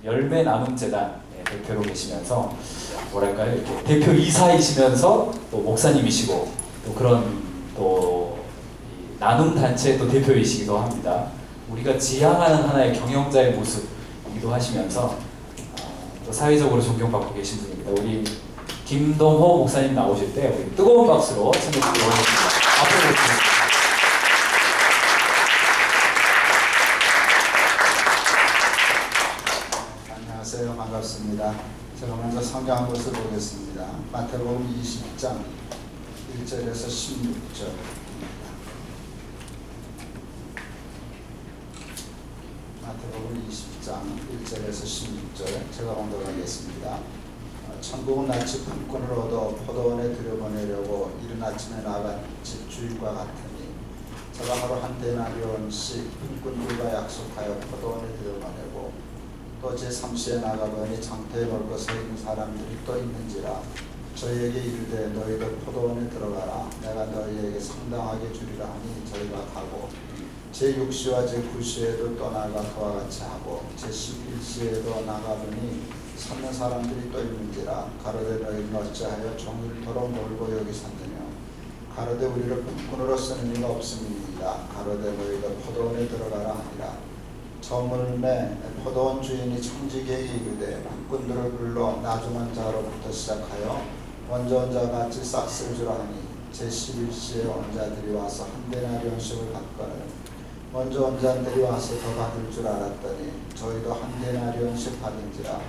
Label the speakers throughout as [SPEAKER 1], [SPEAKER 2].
[SPEAKER 1] 열매 나눔 재단 대표로 계시면서 뭐랄까요, 이렇게 대표이사이시면서 또 목사님이시고 또 그런 또 나눔 단체의 또 대표이시기도 합니다. 우리가 지향하는 하나의 경영자의 모습이기도 하시면서 또 사회적으로 존경받고 계신 분입니다. 우리 김동호 목사님 나오실 때 우리 뜨거운 박수로 청해 주시기 바랍니다. 앞으로 보겠습니다.
[SPEAKER 2] 안녕하세요. 반갑습니다. 제가 먼저 성경 한 곳을 보겠습니다. 마태복음 20장 1절에서 16절. 마태복음 20장 1절에서 16절 제가 언급하겠습니다. 천국은 낯이 품꾼을 얻어 포도원에 들여보내려고 이른 아침에 나간 집주인과 같으니 저가 하루 한 데나리온씩 품꾼들과 약속하여 포도원에 들여보내고 또 제3시에 나가보니 장터에 먹고 서 있는 사람들이 또 있는지라 저희에게 이르되 너희도 포도원에 들어가라 내가 너희에게 상당하게 주리라 하니 저희가 가고 제6시와 제9시에도 또 나가 그와 같이 하고 제11시에도 나가보니 섰는 사람들이 또 있는지라 가로되 너희는 어찌하여 종일토록 놀고 여기 섰느냐 가로되 우리를 품꾼으로 쓰는 이가 없음이니이다 가로되 너희도 포도원에 들어가라 하니라 저물매 포도원 주인이 청지기에게 이르되 품꾼들을 불러 나중한 자로부터 시작하여 먼저 온 자같이 싹쓸 주라 하니 제11시에 온 자들이 와서 한 데나리온씩을 받거늘 먼저 온 자들이 와서 더 받을 줄 알았더니 저희도 한 데나리온씩 받은지라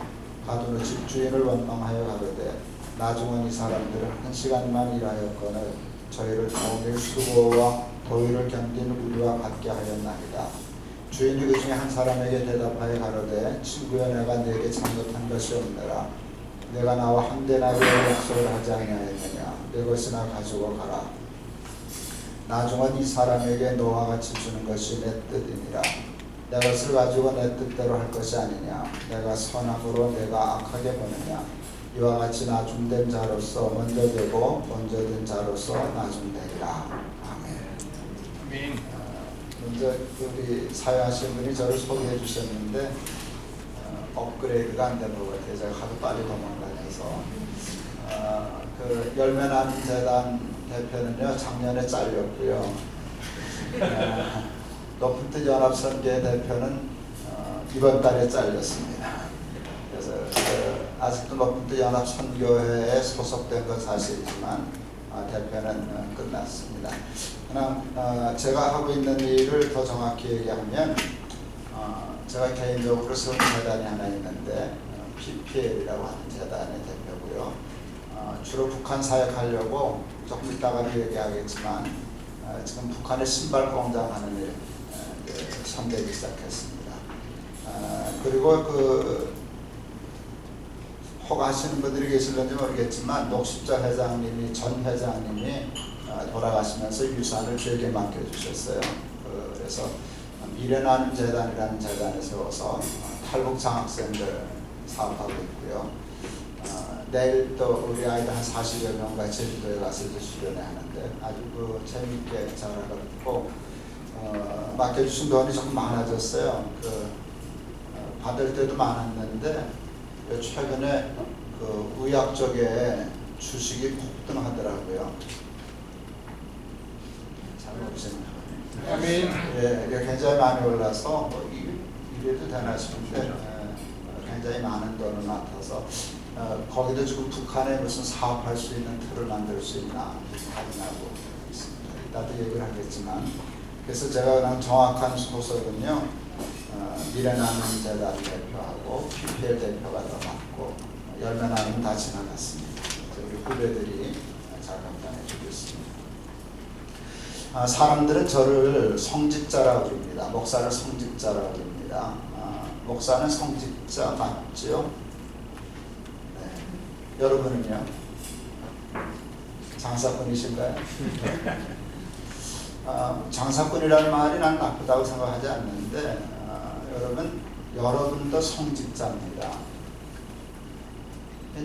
[SPEAKER 2] 받은 후 집주인을 원망하여 가로되 나중은 이 사람들은 1시간만 일하였거늘 저희를 종일 수고와 더위를 견딘 우리와 같게 하였나이다. 주인이 그 중에 한 사람에게 대답하여 가로되 친구여 내가 네게 잘못한 것이 없느라 내가 나와 한 데나리온 약속을 하지 아니하였느냐 내 것이나 가지고 가라. 나중은 이 사람에게 너와 같이 주는 것이 내 뜻이니라. 내 것을 가지고 내 뜻대로 할 것이 아니냐 내가 선함으로 내가 악하게 보느냐 이와 같이 나중된 자로서 먼저 되고 먼저 된 자로서 나중되리라. 아멘. 먼저 우리 사회하신 분이 저를 소개해 주셨는데 업그레이드가 안 된 것 같아요. 제가 하도 빨리 도망다녀서 그 열매 나눔 재단 대표는요 작년에 잘렸고요. 높은 뜻 연합선교회 대표는 이번 달에 잘렸습니다. 그래서 아직도 높은 뜻 연합선교회에 소속된 건 사실이지만 대표는 끝났습니다. 그러나 제가 하고 있는 일을 더 정확히 얘기하면 제가 개인적으로 세운 재단이 하나 있는데 PPL이라고 하는 재단의 대표고요. 주로 북한 사역하려고 조금 이따가 얘기하겠지만 지금 북한에 신발 공장 하는 일 손대기 시작했습니다. 그리고 혹 아시는 분들이 계실런지 모르겠지만 녹십자 회장님이 전 회장님이 돌아가시면서 유산을 저에게 맡겨주셨어요. 그래서 미래나눔 재단이라는 재단을 세워서 탈북 장학생들 사업하고 있고요. 내일 또 우리 아이들 한 40여 명과 제주도에 가서 이제 수련회 하는데 아주 재미있게 잘하고 있고 맡겨주신 돈이 조금 많아졌어요. 받을 때도 많았는데 최근에 의학 쪽에 주식이 폭등하더라고요. 잘 모르겠네요. 예, 굉장히 많이 올라서 이래도 되나 싶은데 굉장히 많은 돈을 맡아서 거기도 지금 북한에 무슨 사업할 수 있는 틀을 만들 수 있나 확인하고 있습니다. 이따도 얘기를 하겠지만 그래서 제가 그냥 정확한 소속은요 미래나눔 재단 대표하고 PPL 대표가 더 맡고 열매나눔 다 지나갔습니다. 우리 후배들이 잘 감당해 주겠습니다. 사람들은 저를 성직자라고 부릅니다. 목사를 성직자라고 부릅니다. 목사는 성직자 맞죠? 네. 여러분은요? 장사꾼이신가요? 장사꾼이라는 말이 난 나쁘다고 생각하지 않는데 여러분도 성직자입니다.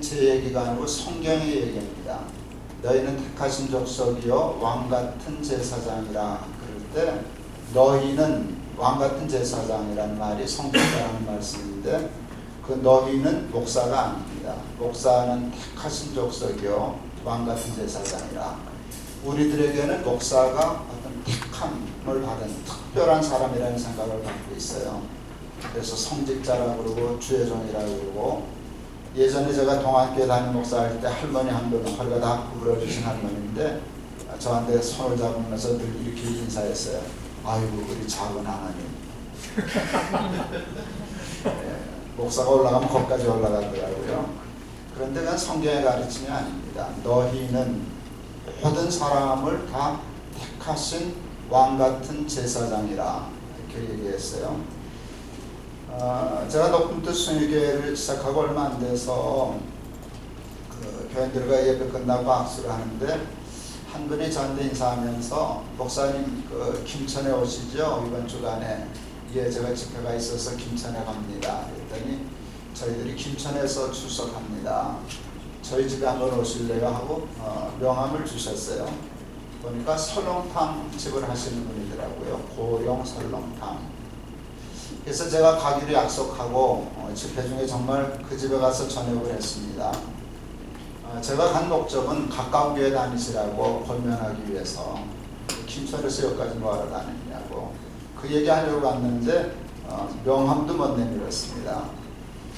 [SPEAKER 2] 제 얘기가 아니고 성경의 얘기입니다. 너희는 택하신 족속이요 왕같은 제사장이라 그럴 때 너희는 왕같은 제사장이라는 말이 성직자라는 말씀인데 그 너희는 목사가 아닙니다. 목사는 택하신 족속이요 왕같은 제사장이라. 우리들에게는 목사가 어떤 택함을 받은 특별한 사람이라는 생각을 갖고 있어요. 그래서 성직자라고 그러고 주의 종이라고 그러고, 예전에 제가 동안교회 담임 목사할 때 할머니 한 분, 허리가 다 구부러지신 할머니인데 저한테 손을 잡으면서 늘 이렇게 인사했어요. 아이고 우리 작은 하나님. 목사가 올라가면 거기까지 올라가더라고요. 그런데 그건 성경의 가르침이 아닙니다. 너희는 모든 사람을 다 택하신 왕같은 제사장이라 이렇게 얘기했어요. 제가 높은 뜻 순위교회를 시작하고 얼마 안 돼서 그 교인들과 예배 끝나고 악수를 하는데 한 분이 저한테 인사하면서 목사님 그 김천에 오시죠? 이번 주간에. 예, 제가 집회가 있어서 김천에 갑니다. 그랬더니 저희들이 김천에서 출석합니다. 저희 집에 한번 오실래요? 하고 명함을 주셨어요. 보니까 설렁탕 집을 하시는 분이더라고요. 고령 설렁탕. 그래서 제가 가기로 약속하고 집회 중에 정말 그 집에 가서 전역을 했습니다. 제가 간 목적은 가까운 교회 다니시라고 권면하기 위해서 김천에서 여기까지 뭐하러 다니냐고 그 얘기하려고 갔는데 명함도 못 내밀었습니다.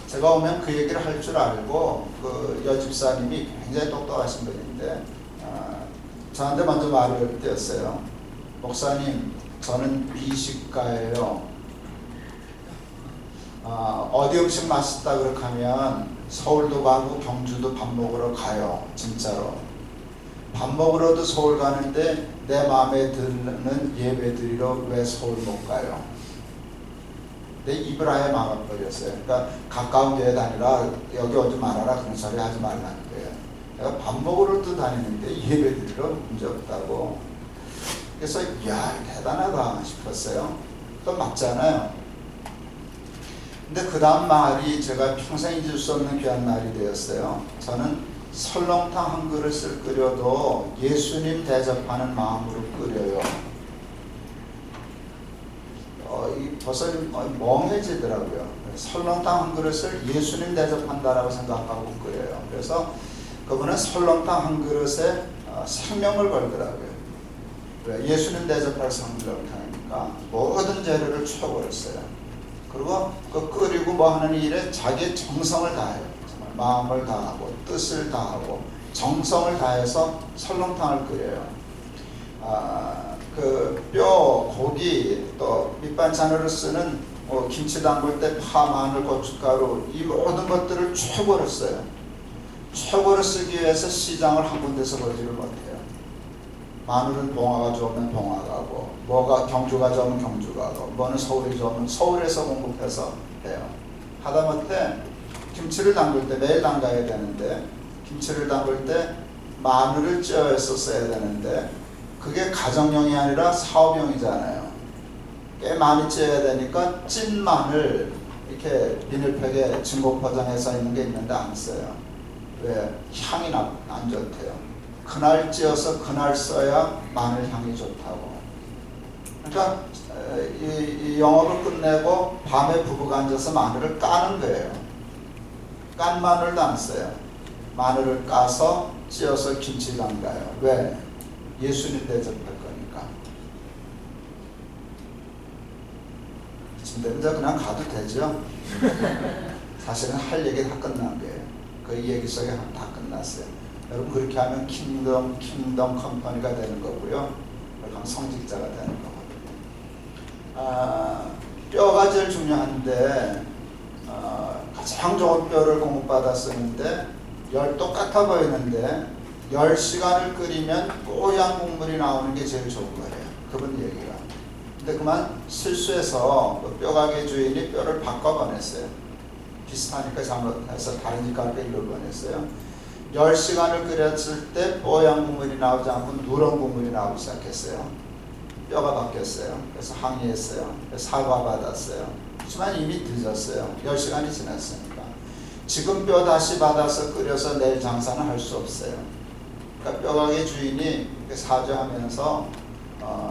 [SPEAKER 2] 제가 오면 그 얘기를 할 줄 알고 그 여집사님이 굉장히 똑똑하신 분인데 저한테 먼저 말을 띄었어요. 목사님, 저는 미식가예요. 어디 음식 맛있다 그렇게 하면 서울도 가고 경주도 밥 먹으러 가요. 진짜로. 밥 먹으러도 서울 가는데 내 마음에 드는 예배 드리러 왜 서울 못 가요? 내 입을 아예 막아버렸어요. 그러니까 가까운 교회 다니라 여기 오지 말아라 그런 소리 하지 말라는 거예요. 내가 밥 먹으러도 다니는데 예배 드리러 문제 없다고. 그래서 이야 대단하다 싶었어요. 또 맞잖아요. 근데 그 다음 말이 제가 평생 잊을 수 없는 귀한 말이 되었어요. 저는 설렁탕 한 그릇을 끓여도 예수님 대접하는 마음으로 끓여요. 벌써 멍해지더라고요. 설렁탕 한 그릇을 예수님 대접한다라고 생각하고 끓여요. 그래서 그분은 설렁탕 한 그릇에 생명을 걸더라고요. 왜? 예수님 대접할 설렁탕이니까 모든 재료를 쳐버렸어요. 그리고 그 끓이고 뭐 하는 일에 자기의 정성을 다해요. 정말 마음을 다하고 뜻을 다하고 정성을 다해서 설렁탕을 끓여요. 그 뼈, 고기, 또 밑반찬으로 쓰는 김치 담글 때 파, 마늘, 고춧가루 이 모든 것들을 최고로 써요. 최고로 쓰기 위해서 시장을 한 군데서 보지를 못해요. 마늘은 봉화가 좋으면 봉화가고, 뭐가 경주가 좋으면 경주가고, 뭐는 서울이 좋으면 서울에서 공급해서 해요. 하다못해 김치를 담글 때 매일 담가야 되는데, 김치를 담글 때 마늘을 쪄서 써야 되는데, 그게 가정용이 아니라 사업용이잖아요. 꽤 많이 쪄야 되니까 찐 마늘 이렇게 비닐팩에 진공 포장해서 있는 게 있는데 안 써요. 왜? 향이 안 좋대요. 그날 찌어서 그날 써야 마늘 향이 좋다고. 그러니까 이 영업을 끝내고 밤에 부부가 앉아서 마늘을 까는 거예요. 깐 마늘도 안 써요. 마늘을 까서 찌어서 김치 담가요. 왜? 예수님 대접할 거니까. 이쯤 되면 그냥 가도 되죠. 사실은 할 얘기 다 끝난 거예요. 그 얘기 속에 다 끝났어요. 여러분 그렇게 하면 킹덤 컴퍼니가 되는 거고요. 그럼 성직자가 되는 거거든요. 뼈가 제일 중요한데 가장 좋은 뼈를 공급받았었는데 똑같아 보이는데 10시간을 끓이면 뽀얀 국물이 나오는 게 제일 좋은 거예요. 그분 얘기가. 근데 그만 실수해서 뼈가게 주인이 뼈를 바꿔보냈어요. 비슷하니까 잘못해서 다른 집 가게 일로 보냈어요. 10시간을 끓였을 때 뽀얀 국물이 나오지 않고 누런 국물이 나오기 시작했어요. 뼈가 바뀌었어요. 그래서 항의했어요. 사과받았어요. 하지만 이미 늦었어요. 10시간이 지났으니까. 지금 뼈 다시 받아서 끓여서 내일 장사는 할 수 없어요. 그러니까 뼈가게 주인이 사죄하면서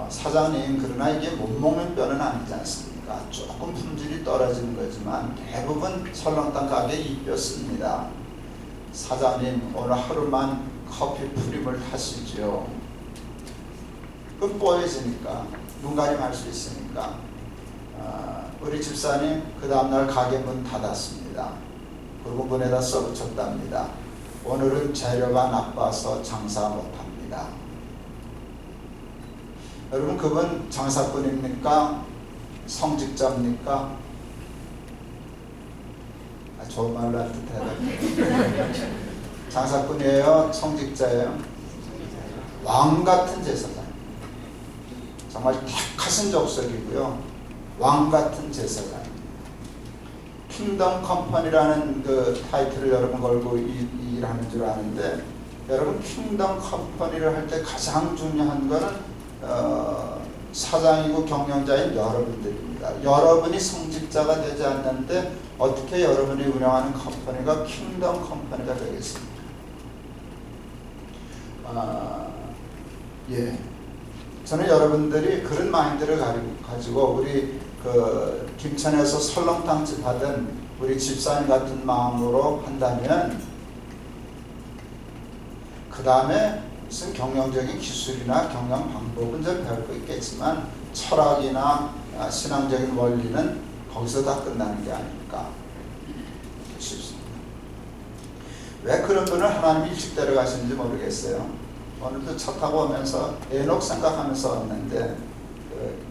[SPEAKER 2] 사장님 그러나 이게 못 먹는 뼈는 아니지 않습니까? 그러니까 조금 품질이 떨어지는 거지만 대부분 설렁탕 가게에 입혔습니다. 사장님 오늘 하루만 커피 프림을 타시죠. 그럼 뽀얘지니까 눈 가림할 수 있으니까 우리 집사님 그 다음날 가게 문 닫았습니다. 그리고 문에다 써붙였답니다. 오늘은 재료가 나빠서 장사 못합니다. 여러분 그분 장사꾼입니까? 성직자입니까? 좋은 말로 할 듯 해야 장사꾼이에요? 성직자예요? 왕 같은 제사장. 정말 택하신 족속이고요. 왕 같은 제사장. 킹덤 컴퍼니라는 그 타이틀을 여러분 걸고 일하는 줄 아는데, 여러분 킹덤 컴퍼니를 할 때 가장 중요한 거는 사장이고 경영자인 여러분들입니다. 여러분이 성직자가 되지 않는데 어떻게 여러분이 운영하는 컴퍼니가 킹덤 컴퍼니가 되겠습니까? 예. 저는 여러분들이 그런 마인드를 가지고 우리 그 김천에서 설렁탕집 하던 우리 집사님 같은 마음으로 한다면, 그 다음에 무슨 경영적인 기술이나 경영 방법은 좀 배울 거 있겠지만 철학이나 신앙적인 원리는 거기서 다 끝나는 게 아닐까 싶습니다. 왜 그런 분을 하나님이 일찍 데려가시는지 모르겠어요. 오늘도 차 타고 오면서 에녹 생각하면서 왔는데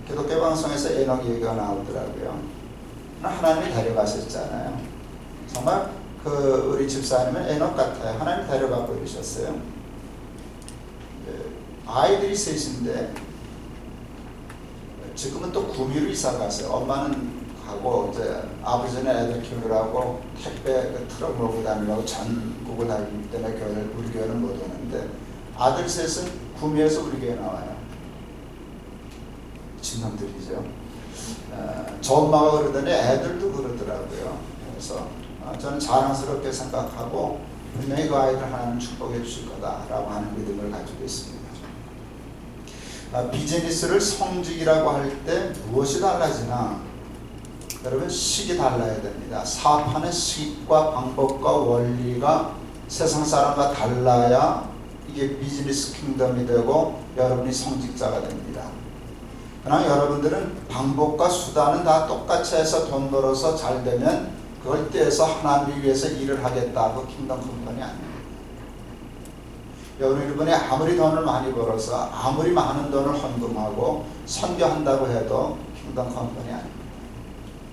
[SPEAKER 2] 기독교 방송에서 에녹 얘기가 나오더라고요. 하나님이 데려가셨잖아요. 정말 그 우리 집사님은 에녹 같아요. 하나님 데려가 버리셨어요. 아이들이 셋인데 지금은 또 구미로 이사 갔어요. 엄마는 가고 이제 아버지는 애들 키우느라고 택배 트럭 몰고 다니려고 전국을 다니기 때문에 우리 교회는 못 오는데, 아들 셋은 구미에서 우리 교회 나와요. 친놈들이죠. 저 엄마가 그러더니 애들도 그러더라고요. 그래서 저는 자랑스럽게 생각하고 분명히 그 아이들 하나님 축복해 주실 거다라고 하는 믿음을 가지고 있습니다. 비즈니스를 성직이라고 할 때 무엇이 달라지나? 여러분 식이 달라야 됩니다. 사업하는 식과 방법과 원리가 세상 사람과 달라야 이게 비즈니스 킹덤이 되고 여러분이 성직자가 됩니다. 그러나 여러분들은 방법과 수단은 다 똑같이 해서 돈 벌어서 잘 되면 그걸 떼서 하나님을 위해서 일을 하겠다고 킹덤 컴퍼니 아닙니다. 여러분이 아무리 돈을 많이 벌어서 아무리 많은 돈을 헌금하고 선교한다고 해도 킹덤 컴퍼니 아닙니다.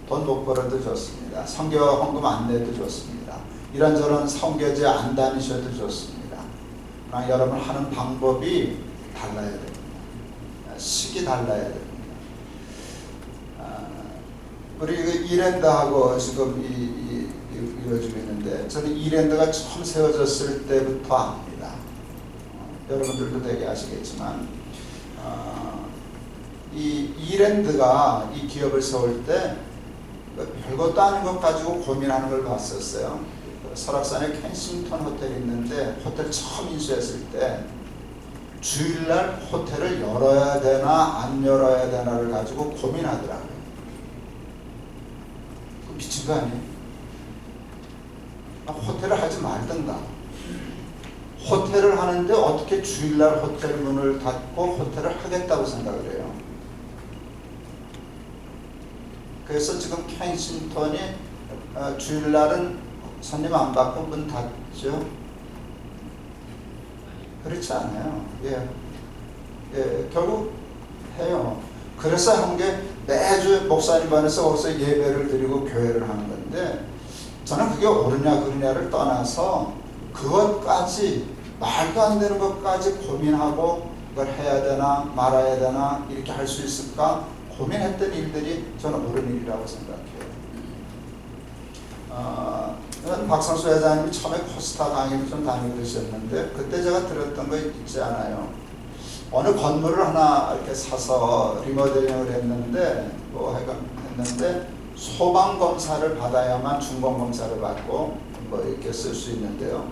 [SPEAKER 2] 돈 못 벌어도 좋습니다. 선교 헌금 안 내도 좋습니다. 이런저런 선교제 안 다니셔도 좋습니다. 그러나 여러분 하는 방법이 달라야 됩니다. 식이 달라야 됩니다. 우리 이랜드하고 지금 이루어지고 있는데, 저는 이랜드가 처음 세워졌을 때부터 압니다. 여러분들도 되게 아시겠지만 이 이랜드가 이 기업을 세울 때 별것도 아닌 것 가지고 고민하는 걸 봤었어요. 설악산에 켄싱턴 호텔이 있는데 호텔 처음 인수했을 때 주일날 호텔을 열어야 되나 안 열어야 되나를 가지고 고민하더라고요. 미친 거 아니에요? 호텔을 하지 말든가. 호텔을 하는데 어떻게 주일날 호텔 문을 닫고 호텔을 하겠다고 생각을 해요. 그래서 지금 켄싱턴이 주일날은 손님 안 받고 문 닫죠? 그렇지 않아요. 결국 해요. 그래서 한 게 매주 목사님 안에서 거기서 예배를 드리고 교회를 하는 건데, 저는 그게 옳으냐 그르냐를 떠나서 그것까지 말도 안 되는 것까지 고민하고 이걸 해야 되나 말아야 되나 이렇게 할 수 있을까 고민했던 일들이 저는 옳은 일이라고 생각해요. 박상수 회장님이 처음에 코스타 강의를 좀 다니셨는데 그때 제가 들었던 거 있지 않아요? 어느 건물을 하나 이렇게 사서 리모델링을 했는데 소방 검사를 받아야만 중공 검사를 받고 이렇게 쓸 수 있는데요.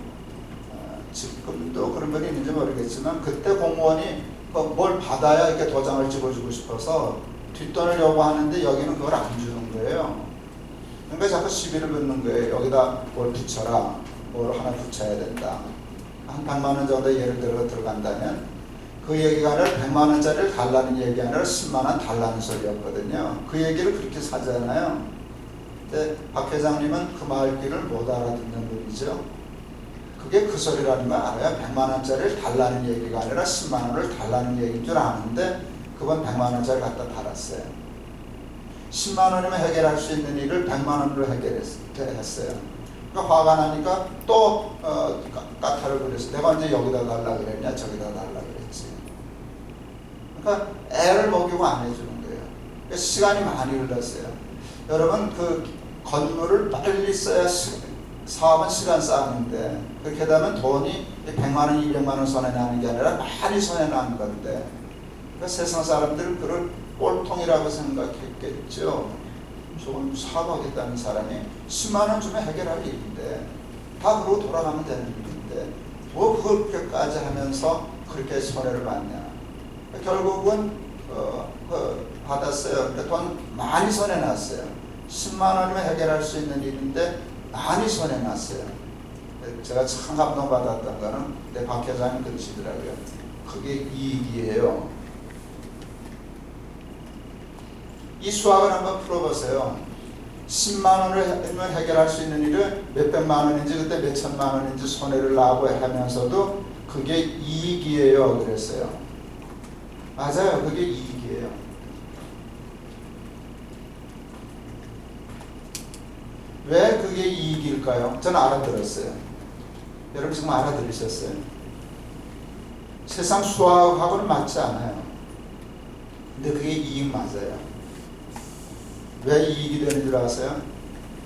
[SPEAKER 2] 지금도 그런 분이 있는지 모르겠지만 그때 공무원이 뭘 받아야 이렇게 도장을 찍어주고 싶어서 뒷돈을 요구하는데 여기는 그걸 안 주는 거예요. 그러니까 자꾸 시비를 붙는 거예요. 여기다 뭘 붙여라. 뭘 하나 붙여야 된다. 한 100만 원 정도 예를 들어 들어간다면 그 얘기가 아니라 100만 원짜리를 달라는 얘기 아니라 10만 원 달라는 소리였거든요. 그 얘기를 그렇게 사잖아요. 근데 박 회장님은 그 말귀를 못 알아듣는 분이죠. 그게 그 소리라는 걸 알아요. 100만 원짜리를 달라는 얘기가 아니라 10만 원을 달라는 얘기인 줄 아는데 그건 100만 원짜리 갖다 달았어요. 10만 원이면 해결할 수 있는 일을 100만 원으로 해결했어요. 그러니까 화가 나니까 또 까탈을 부렸어요. 내가 언제 여기다 달라 그랬냐 저기다 달라 그랬지. 그러니까 애를 먹이고 안 해주는 거예요. 그러니까 시간이 많이 흘렀어요. 여러분 그 건물을 빨리 써야 사업은 시간 쌓는데 그렇게 되면 돈이 100만 원, 200만 원 손해 나는 게 아니라 많이 손해 나는 건데 그러니까 세상 사람들은 그걸 꼴통이라고 생각했겠죠. 조금 사업하겠다는 사람이 10만 원 주면 해결할 일인데 다 그러고 돌아가면 되는 일인데 뭐 그렇게까지 하면서 그렇게 손해를 봤냐. 결국은 받았어요. 그러니까 돈 많이 손해 났어요. 10만 원이면 해결할 수 있는 일인데 많이 손해 났어요. 제가 참 감동받았던 거는 내 박 회장님 그러시더라고요. 그게 이익이에요. 이 수학을 한번 풀어보세요. 10만 원을 해결할 수 있는 일을 몇백만 원인지 그때 몇천만 원인지 손해를 나고 하면서도 그게 이익이에요. 그랬어요. 맞아요. 그게 이익이에요. 왜 그게 이익일까요? 저는 알아들었어요. 여러분 지금 알아들으셨어요? 세상 수학하고는 맞지 않아요. 근데 그게 이익 맞아요. 왜 이익이 되는 줄 아세요?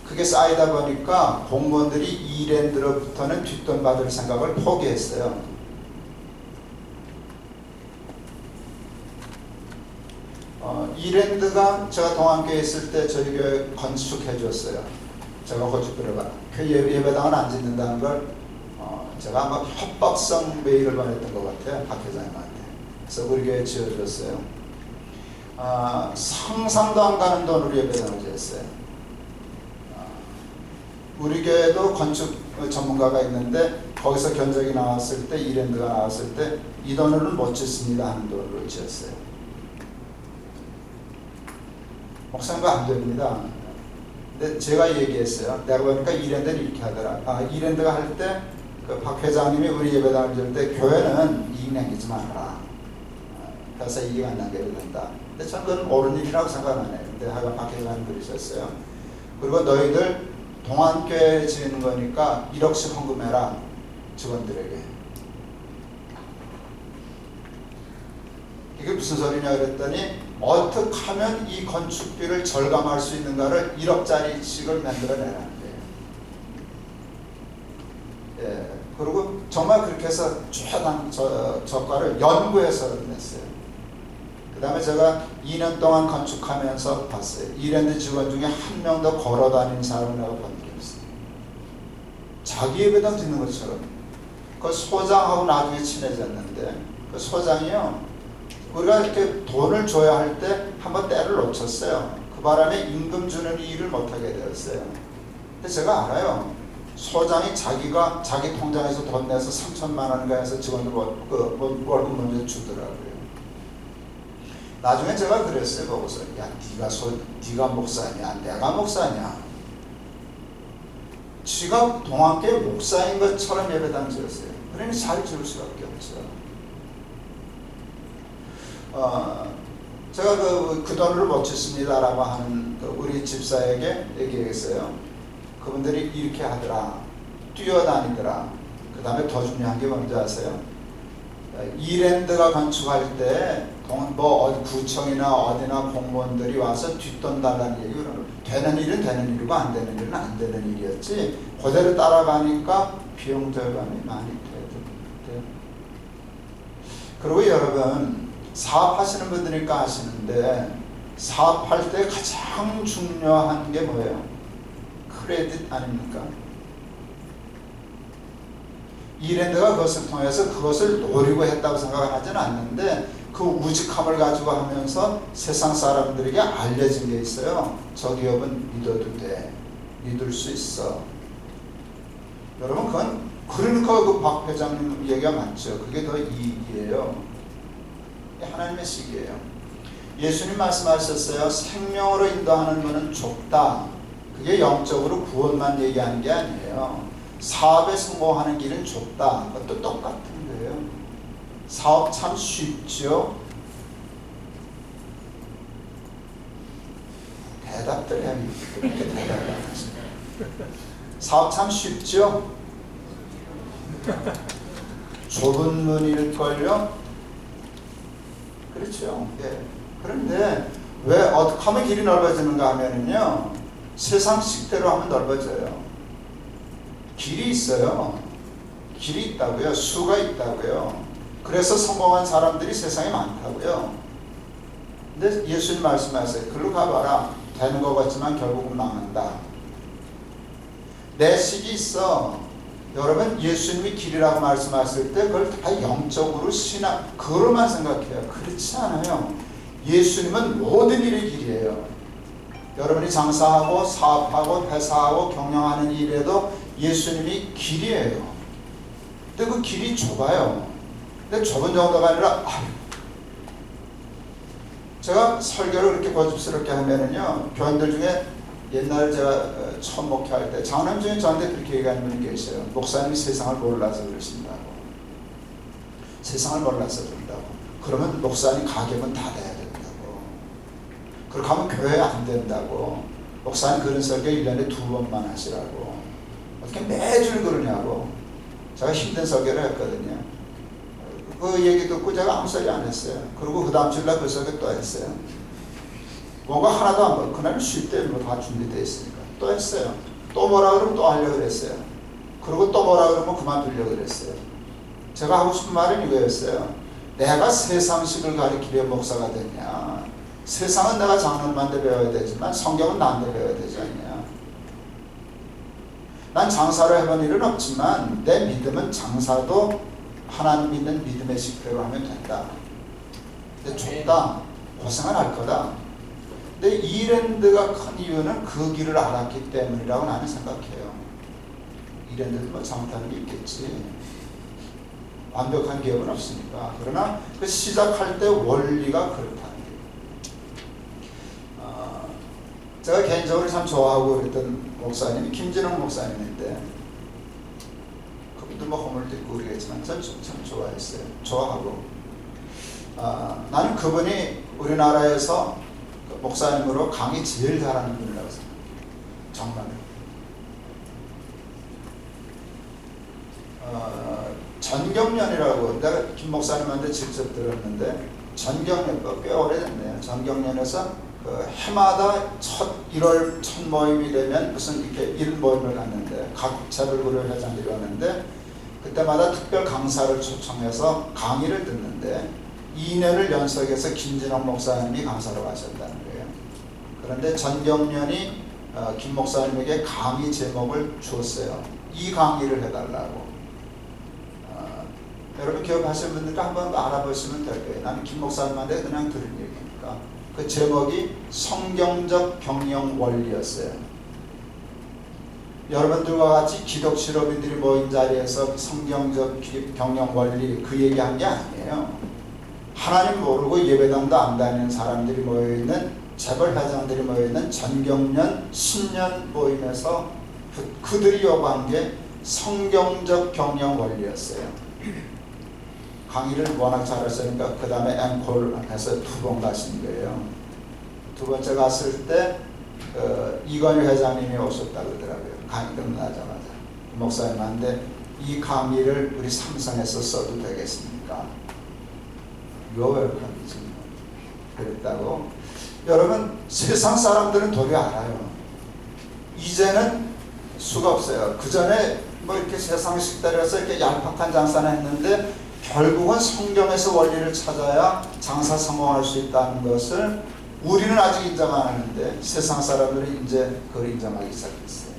[SPEAKER 2] 그게 쌓이다 보니까 공무원들이 이랜드로부터는 뒷돈 받을 생각을 포기했어요. 이랜드가 제가 동안교회 있을 때 저희 교회 건축해 줬어요. 제가 호주 들어가. 그 예배당은 안 짓는다는 걸 제가 아마 협박성 메일을 보냈던 것 같아요. 박 회장님한테. 그래서 우리 교회에 지어줬어요. 상상도 안 가는 돈으로 예배당을 지었어요. 우리 교회도 건축 전문가가 있는데 거기서 견적이 나왔을 때 이랜드가 나왔을 때 이 돈으로는 못 짓습니다 하는 돈으로 지었어요. 목사님 안 됩니다. 근데 제가 얘기했어요. 내가 보니까 이랜드는 이렇게 하더라. 이랜드가 할 때 그 박 회장님이 우리 예배당을 지을 때 교회는 이익 남기지 말아라. 그래서 이익 안 남겨도 된다. 근데 저는 그건 옳은 일이라고 생각 안 해요. 근데 하여간 박 회장님 그러셨어요. 그리고 너희들 동안교회 지는 거니까 1억씩 헌금해라. 직원들에게. 이게 무슨 소리냐 그랬더니 어떻게 하면 이 건축비를 절감할 수 있는가를 1억짜리씩을 만들어내라는 거예요. 예, 그리고 정말 그렇게 해서 최단 저가를 연구해서 냈어요. 그 다음에 제가 2년 동안 건축하면서 봤어요. 이랜드 직원 중에 한 명도 걸어다니는 사람을 내가 본 적이 없어요. 자기 예배당 짓는 것처럼. 그 소장하고 나중에 친해졌는데 그 소장이요. 우리가 이렇게 돈을 줘야 할 때 한번 때를 놓쳤어요. 그 바람에 임금 주는 일을 못하게 되었어요. 근데 제가 알아요. 소장이 자기가 자기 통장에서 돈 내서 3천만 원인가 해서 직원들 월급 먼저 주더라고요. 나중에 제가 그랬어요. 보고서 야 네가 목사냐 내가 목사냐. 지가 동안교회 목사인 것처럼 예배당 지었어요. 그러니 잘 지을 수밖에 없어요. 제가 그 돈을 못 짓습니다라고 하는 우리 집사에게 얘기했어요. 그분들이 이렇게 하더라. 뛰어다니더라. 그 다음에 더 중요한 게 뭔지 아세요? 이랜드가 건축할 때 구청이나 어디나 공무원들이 와서 뒷돈 달라는 얘기를 되는 일은 되는 일이고 안 되는 일은 안 되는 일이었지. 그대로 따라가니까 비용 절감이 많이 돼요. 그리고 여러분 사업하시는 분들이니까 아시는데 사업할 때 가장 중요한 게 뭐예요? 크레딧 아닙니까? 이랜드가 그것을 통해서 그것을 노리고 했다고 생각하지는 않는데 그 우직함을 가지고 하면서 세상 사람들에게 알려진 게 있어요. 저 기업은 믿어도 돼. 믿을 수 있어. 여러분 그러니까 그 박 회장님 얘기가 맞죠. 그게 더 이익이에요. 하나님의 식이에요. 예수님 말씀하셨어요. 생명으로 인도하는 문은 좁다. 그게 영적으로 구원만 얘기하는 게 아니에요. 사업에 성공하는 길은 좁다. 그것도 똑같은 거예요. 사업 참 쉽죠? 대답들 해야 그렇게 대답을 안 하시네. 사업 참 쉽죠? 좁은 문일걸요? 그렇죠. 네. 그런데 왜 어떻게 하면 길이 넓어지는가 하면은요, 세상 식대로 하면 넓어져요. 길이 있어요. 길이 있다고요. 수가 있다고요. 그래서 성공한 사람들이 세상에 많다고요. 근데 예수님 말씀하세요. 글로 가봐라. 되는 것 같지만 결국은 망한다. 내 식이 있어. 여러분 예수님이 길이라고 말씀하실 때 그걸 다 영적으로 신학 그로만 생각해요. 그렇지 않아요. 예수님은 모든 일의 길이에요. 여러분이 장사하고 사업하고 회사하고 경영하는 일에도 예수님이 길이에요. 근데 그 길이 좁아요. 근데 좁은 정도가 아니라 제가 설교를 그렇게 고집스럽게 하면은요, 교인들 중에 옛날에 제가 처음 목회할 때 장로님 중에 저한테 그렇게 얘기하는 분이 계세요. 목사님이 세상을 몰라서 그러신다고. 세상을 몰라서 그런다고. 그러면 목사님 가격은 다 돼야 된다고. 그렇게 하면 교회 안 된다고. 목사님 그런 설교 1년에 2번만 하시라고. 어떻게 매주 그러냐고. 제가 힘든 설교를 했거든요. 그 얘기 듣고 제가 아무 소리 안 했어요. 그리고 그 다음 주일날 그 설교 또 했어요. 뭔가 하나도 안 보고 그날은 쉴 때 뭐 다 준비되어 있으니까 또 했어요. 또 뭐라 그러면 또 하려고 그랬어요. 그리고 또 뭐라 그러면 그만두려고 그랬어요. 제가 하고 싶은 말은 이거였어요. 내가 세상식을 가리키려 목사가 되냐. 세상은 내가 장로님한테 배워야 되지만 성경은 나한테 배워야 되지 않냐. 난 장사를 해본 일은 없지만 내 믿음은 장사도 하나님 믿는 믿음의 식대로 하면 된다. 근데 좁다. 고생은 할 거다. 근데 이랜드가 큰 이유는 그 길을 알았기 때문이라고 나는 생각해요. 이랜드도 뭐 잘못하는 게 있겠지. 완벽한 기업은 없으니까. 그러나 그 시작할 때 원리가 그렇다는 거예요. 제가 개인적으로 참 좋아하고 그랬던 목사님이 김진홍 목사님인데, 그분도 뭐 허물도 있고 그러겠지만 전 참 좋아했어요. 좋아하고. 나는 그분이 우리나라에서 목사님으로 강의 제일 잘하는 분이라고 생각해요. 정말. 전경련이라고 내가 김 목사님한테 직접 들었는데, 전경련 꽤 오래됐네요. 전경련에서 그 해마다 첫 1월 첫 모임이 되면 무슨 이렇게 일 모임을 갔는데 각 재벌그룹 회장들이 왔는데 그때마다 특별 강사를 초청해서 강의를 듣는데 2년을 연속해서 김진홍 목사님이 강사로 가셨다는 거예요. 그런데 전경련이 김 목사님에게 강의 제목을 주었어요. 이 강의를 해달라고. 여러분 기억하시는 분들도 한번 알아보시면 될 거예요. 나는 김 목사님한테 그냥 들은 얘기니까. 그 제목이 성경적 경영 원리였어요. 여러분들과 같이 기독 실업인들이 모인 자리에서 성경적 경영 원리 그 얘기한 게 아니에요. 하나님 모르고 예배당도 안 다니는 사람들이 모여있는 재벌 회장들이 모여있는 전경련 10년 모임에서 그들이 요구한 게 성경적 경영 원리였어요. 강의를 워낙 잘했으니까 그 다음에 앵콜해서 2번 가신 거예요. 2번째 갔을 때 이건희 회장님이 오셨다고 그러더라고요. 강의 끝나자마자 목사님한테 이 강의를 우리 삼성에서 써도 되겠습니까? You're welcome이지. 그랬다고. 여러분 세상 사람들은 도리 알아요. 이제는 수가 없어요. 그 전에 뭐 이렇게 세상식 따라서 이렇게 얄팍한 장사는 했는데 결국은 성경에서 원리를 찾아야 장사 성공할 수 있다는 것을 우리는 아직 인정 안 하는데 세상 사람들은 이제 그걸 인정하기 시작했어요.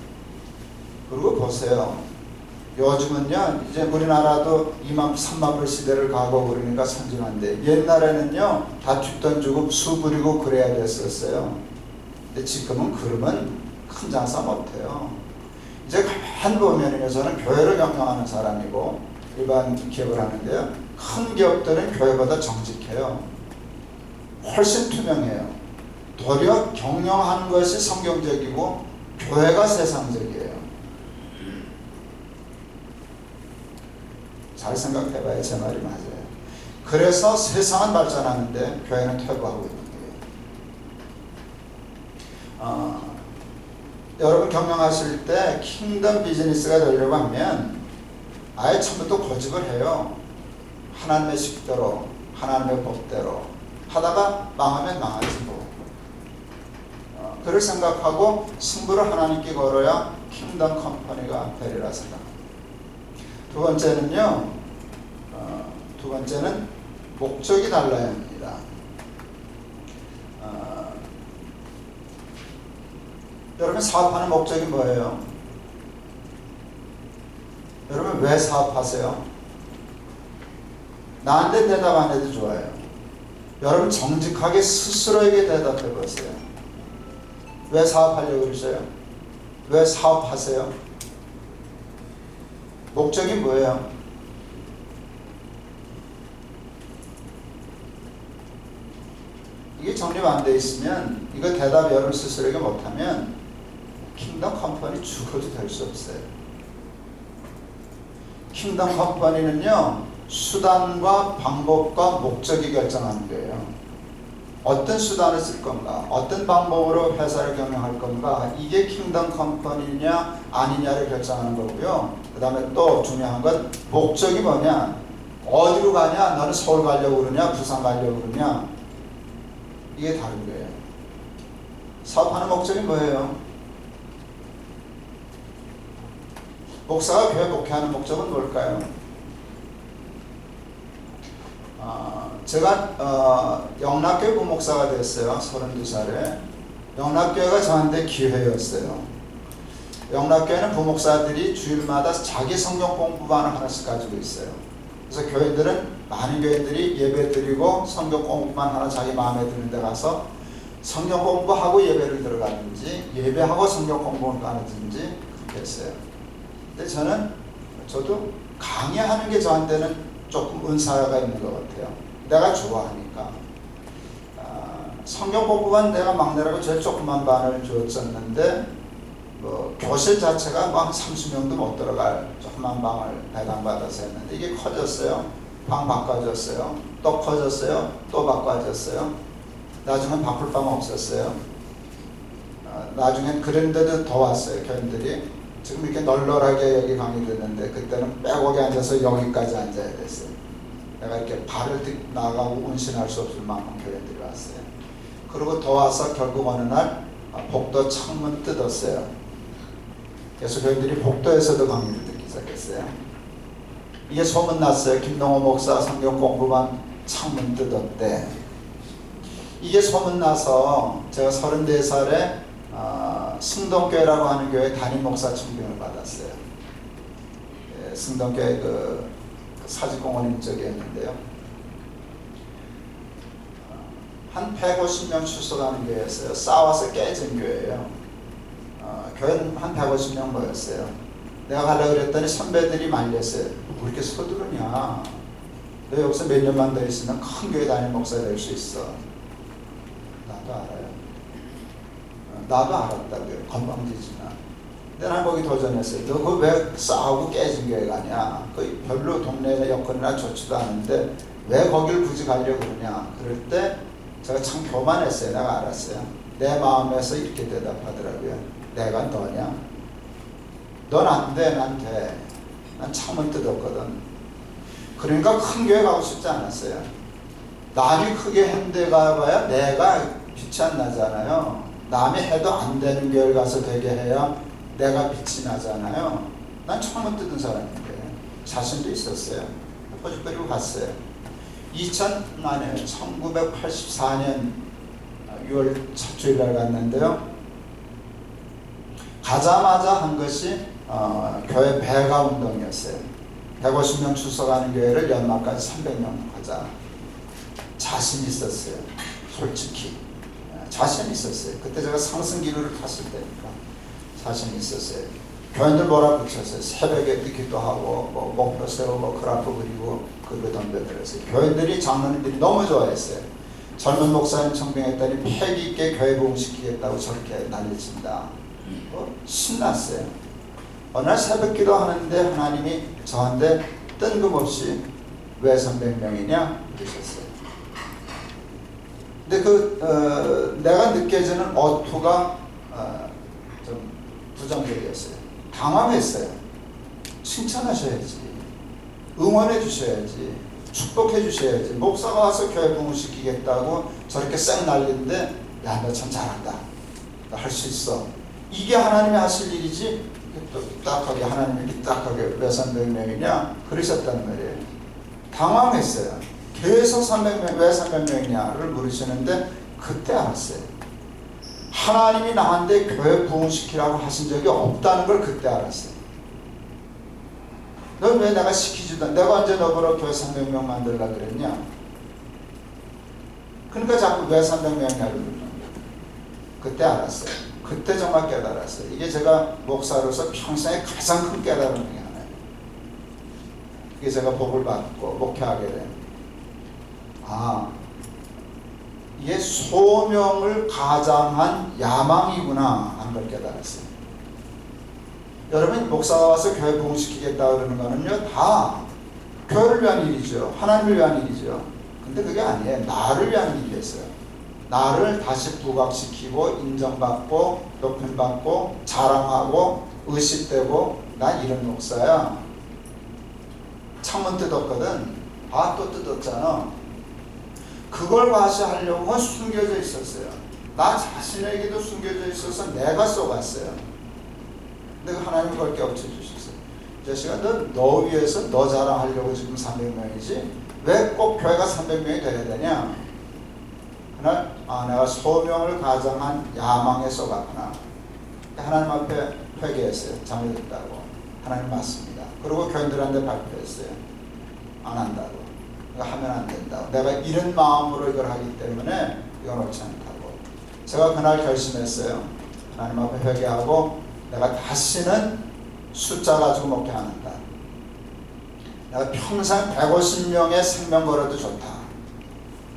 [SPEAKER 2] 그리고 보세요. 요즘은요 이제 우리나라도 2만 3만 불 시대를 가고 그러니까 선진한데 옛날에는요 다 뒷돈 주고 수 부리고 그래야 됐었어요. 근데 지금은 그러면 큰 장사 못해요. 이제 가만 보면요 저는 교회를 경영하는 사람이고 일반 기업을 하는데요 큰 기업들은 교회보다 정직해요. 훨씬 투명해요. 도리어 경영하는 것이 성경적이고 교회가 세상적이에요. 잘 생각해봐야 제 말이 맞아요. 그래서 세상은 발전하는데 교회는 퇴보하고 있는 거예요. 여러분 경영하실 때 킹덤 비즈니스가 되려고 하면 아예 처음부터 고집을 해요. 하나님의 식대로 하나님의 법대로 하다가 망하면 망하지 뭐. 그를 생각하고 승부를 하나님께 걸어야 킹덤 컴퍼니가 되리라 생각합니다. 두 번째는 목적이 달라야 합니다. 여러분 사업하는 목적이 뭐예요? 여러분 왜 사업하세요? 나한테 대답 안 해도 좋아요. 여러분 정직하게 스스로에게 대답해 보세요. 왜 사업하려고 그러세요? 왜 사업하세요? 목적이 뭐예요? 이게 정립 안 돼 있으면 이거 대답 여러분 스스로에게 못하면 킹덤 컴퍼니 죽어도 될 수 없어요. 킹덤 컴퍼니는요 수단과 방법과 목적이 결정하는 거예요. 어떤 수단을 쓸 건가, 어떤 방법으로 회사를 경영할 건가, 이게 킹덤 컴퍼니냐 아니냐를 결정하는 거고요. 그 다음에 또 중요한 건 목적이 뭐냐, 어디로 가냐, 너는 서울 가려고 그러냐, 부산 가려고 그러냐, 이게 다른 거예요. 사업하는 목적이 뭐예요? 목사가 교회 목회하는 목적은 뭘까요? 제가 영락교회 부목사가 됐어요. 32살에. 영락교회가 저한테 기회였어요. 영락교회는 부목사들이 주일마다 자기 성경 공부반을 하나씩 가지고 있어요. 그래서 교회들은, 많은 교회들이 예배 드리고 성경 공부반 하나 자기 마음에 드는 데 가서 성경 공부하고 예배를 들어가든지 예배하고 성경 공부를 가든지 그렇게 했어요. 근데 저도 강의하는 게 저한테는 조금 은사가 있는 것 같아요. 내가 좋아하니까. 성경 공부반 내가 막내라고 제일 조그만 반을 줬었는데 교실 자체가 뭐 한 30명도 못 들어갈 조그만 방을 배당받아서 했는데 이게 커졌어요. 방 바꿔줬어요. 또 커졌어요. 또 바꿔줬어요. 나중엔 바꿀 방 없었어요. 나중엔 그런데도 더 왔어요. 교인들이. 지금 이렇게 널널하게 여기 강의 듣는데 그때는 빼곡히 앉아서 여기까지 앉아야 됐어요. 내가 이렇게 발을 나가고 운신할 수 없을 만큼 교인들이 왔어요. 그리고 더 와서 결국 어느 날 복도 창문 뜯었어요. 그래서 교인들이 복도에서도 강의를 듣기 시작했어요. 이게 소문났어요. 김동호 목사 성경 공부반 창문 뜯었대. 이게 소문나서 제가 34살에 승동교회라고 하는 교회 담임 목사 청빙을 받았어요. 예, 승동교회 그 사직공원 쪽이었는데요. 한 150명 출석하는 교회였어요. 싸워서 깨진 교회예요. 교회는 한 150명 모였어요. 내가 가려고 그랬더니 선배들이 말렸어요. 왜 이렇게 서두르냐. 너 여기서 몇 년만 더 있으면 큰 교회 담임 목사가 될 수 있어. 나도 알아요. 나도 알았다고요. 건방지지만. 근데 난 거기 도전했어요. 너 그거 왜 싸우고 깨진 교회 가냐. 그 별로 동네 여건이나 좋지도 않은데 왜 거길 굳이 가려고 그러냐. 그럴 때 제가 참 교만했어요. 내가 알았어요. 내 마음에서 이렇게 대답하더라고요. 내가 너냐? 넌 안 돼, 난 돼. 난 창문 뜯었거든. 그러니까 큰 교회 가고 싶지 않았어요. 남이 크게 했는데 가봐야 내가 빛이 안 나잖아요. 남이 해도 안 되는 교회를 가서 되게 해야 내가 빛이 나잖아요. 난 창문 뜯은 사람인데 자신도 있었어요. 꼬집거리고 갔어요. 1984년 6월 첫 주일날 갔는데요. 가자마자 한 것이 교회 배가 운동이었어요. 150명 출석하는 교회를 연말까지 300명 하자. 자신 있었어요. 솔직히 자신 있었어요. 그때 제가 상승기류를 탔을 때니까 자신 있었어요. 교인들 몰아붙였어요. 새벽에 기도하고 목표 세우고 그래프 그리고 그거 덤벼들었어요. 교인들이 장로님들이 너무 좋아했어요. 젊은 목사님 청빙했더니 패기 있게 교회 부흥시키겠다고 저렇게 난리칩니다. 신났어요. 어느 날 새벽 기도하는데 하나님이 저한테 뜬금없이 왜 300명이냐 그러셨어요. 근데 내가 느껴지는 어투가 좀 부정적이었어요. 당황했어요. 칭찬하셔야지, 응원해 주셔야지, 축복해 주셔야지. 목사가 와서 교회 부흥시키겠다고 저렇게 쌩 날리는데 야, 너 참 잘한다, 너 할 수 있어. 이게 하나님이 하실 일이지. 또 딱하게 하나님이 딱하게 왜 300명이냐 그러셨단 말이에요. 당황했어요. 계속 300명 왜 300명이냐를 물으시는데 그때 알았어요. 하나님이 나한테 교회 부흥시키라고 하신 적이 없다는 걸 그때 알았어요. 넌 왜 내가 시키지도 내가 언제 너보러 교회 300명 만들려고 그랬냐. 그러니까 자꾸 왜 300명이냐고 그러는 거예요. 그때 알았어요. 그때 정말 깨달았어요. 이게 제가 목사로서 평생에 가장 큰 깨달음 중에 하나예요. 이게 제가 복을 받고 목회하게 된 이게 소명을 가장한 야망이구나 하는 걸 깨달았어요. 여러분 목사가 와서 교회 부흥시키겠다 그러는 거는요 다 교회를 위한 일이죠. 하나님을 위한 일이죠. 근데 그게 아니에요. 나를 위한 일이었어요. 나를 다시 부각시키고 인정받고 높임받고 자랑하고 의식되고 난 이런 목사야. 창문 뜯었거든. 또 뜯었잖아. 그걸 과시하려고 숨겨져 있었어요. 나 자신에게도 숨겨져 있어서 내가 쏘갔어요. 근데 하나님이 그걸 깨우쳐 주셨어요. 이 자식아, 너 위해서 너 자랑하려고 지금 300명이지 왜 꼭 교회가 300명이 돼야 되냐. 그날 내가 소명을 가장한 야망에 쏘갔구나. 하나님 앞에 회개했어요. 잘못했다고. 하나님 맞습니다. 그리고 교인들한테 발표했어요. 안 한다고. 이거 하면 안 된다고. 내가 이런 마음으로 이걸 하기 때문에 이건 옳지 않다고. 제가 그날 결심했어요. 하나님 앞에 회개하고 내가 다시는 숫자 가지고 목회 안 한다. 내가 평생 150명의 생명 걸어도 좋다.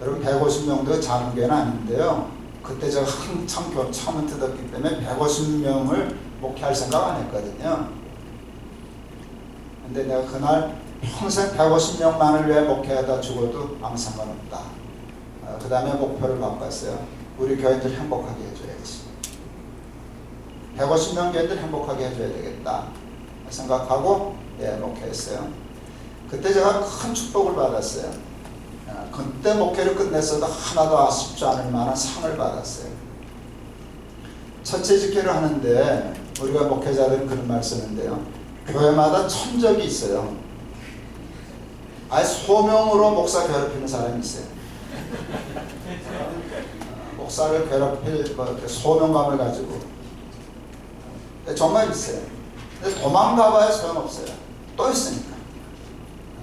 [SPEAKER 2] 여러분 150명도 작은 교회는 아닌데요. 그때 제가 한참 처음 뜯었기 때문에 150명을 목회할 생각 안 했거든요. 근데 내가 그날 평생 150명만을 위해 목회하다 죽어도 아무 상관없다. 그 다음에 목표를 바꿨어요. 우리 교인들 행복하게 해줘야지. 150명 교인들 행복하게 해줘야 되겠다 생각하고 목회했어요. 그때 제가 큰 축복을 받았어요. 그때 목회를 끝냈어도 하나도 아쉽지 않을 만한 상을 받았어요. 첫째 집회를 하는데 우리가 목회자들은 그런 말 쓰는데요. 교회마다 천적이 있어요. 소명으로 목사 괴롭히는 사람이 있어요. 목사를 괴롭힐 소명감을 가지고 정말 있어요. 근데 도망가봐야 소용없어요. 또 있으니까.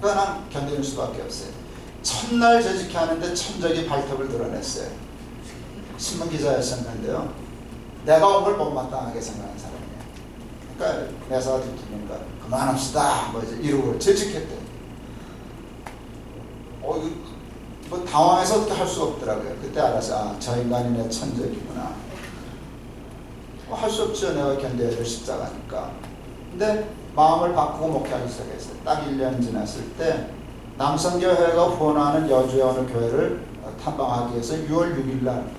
[SPEAKER 2] 그러니까 난 견디는 수밖에 없어요. 첫날 재직해 하는데 천적이 발톱을 드러냈어요. 신문기자였었는데요. 내가 온 걸 못마땅하게 생각하는 사람이에요. 그러니까 매사가 뒤틀니까 그만합시다 이러고 재직했대요. 뭐 당황해서 어떻게 할 수 없더라고요. 그때 알았어요. 저 인간이 내 천적이구나. 할 수 없죠. 내가 견뎌야 될 십자가니까. 근데 마음을 바꾸고 목회하기 시작했어요. 딱 1년 지났을 때 남성교회가 후원하는 여주의 어느 교회를 탐방하기 위해서 6월 6일 날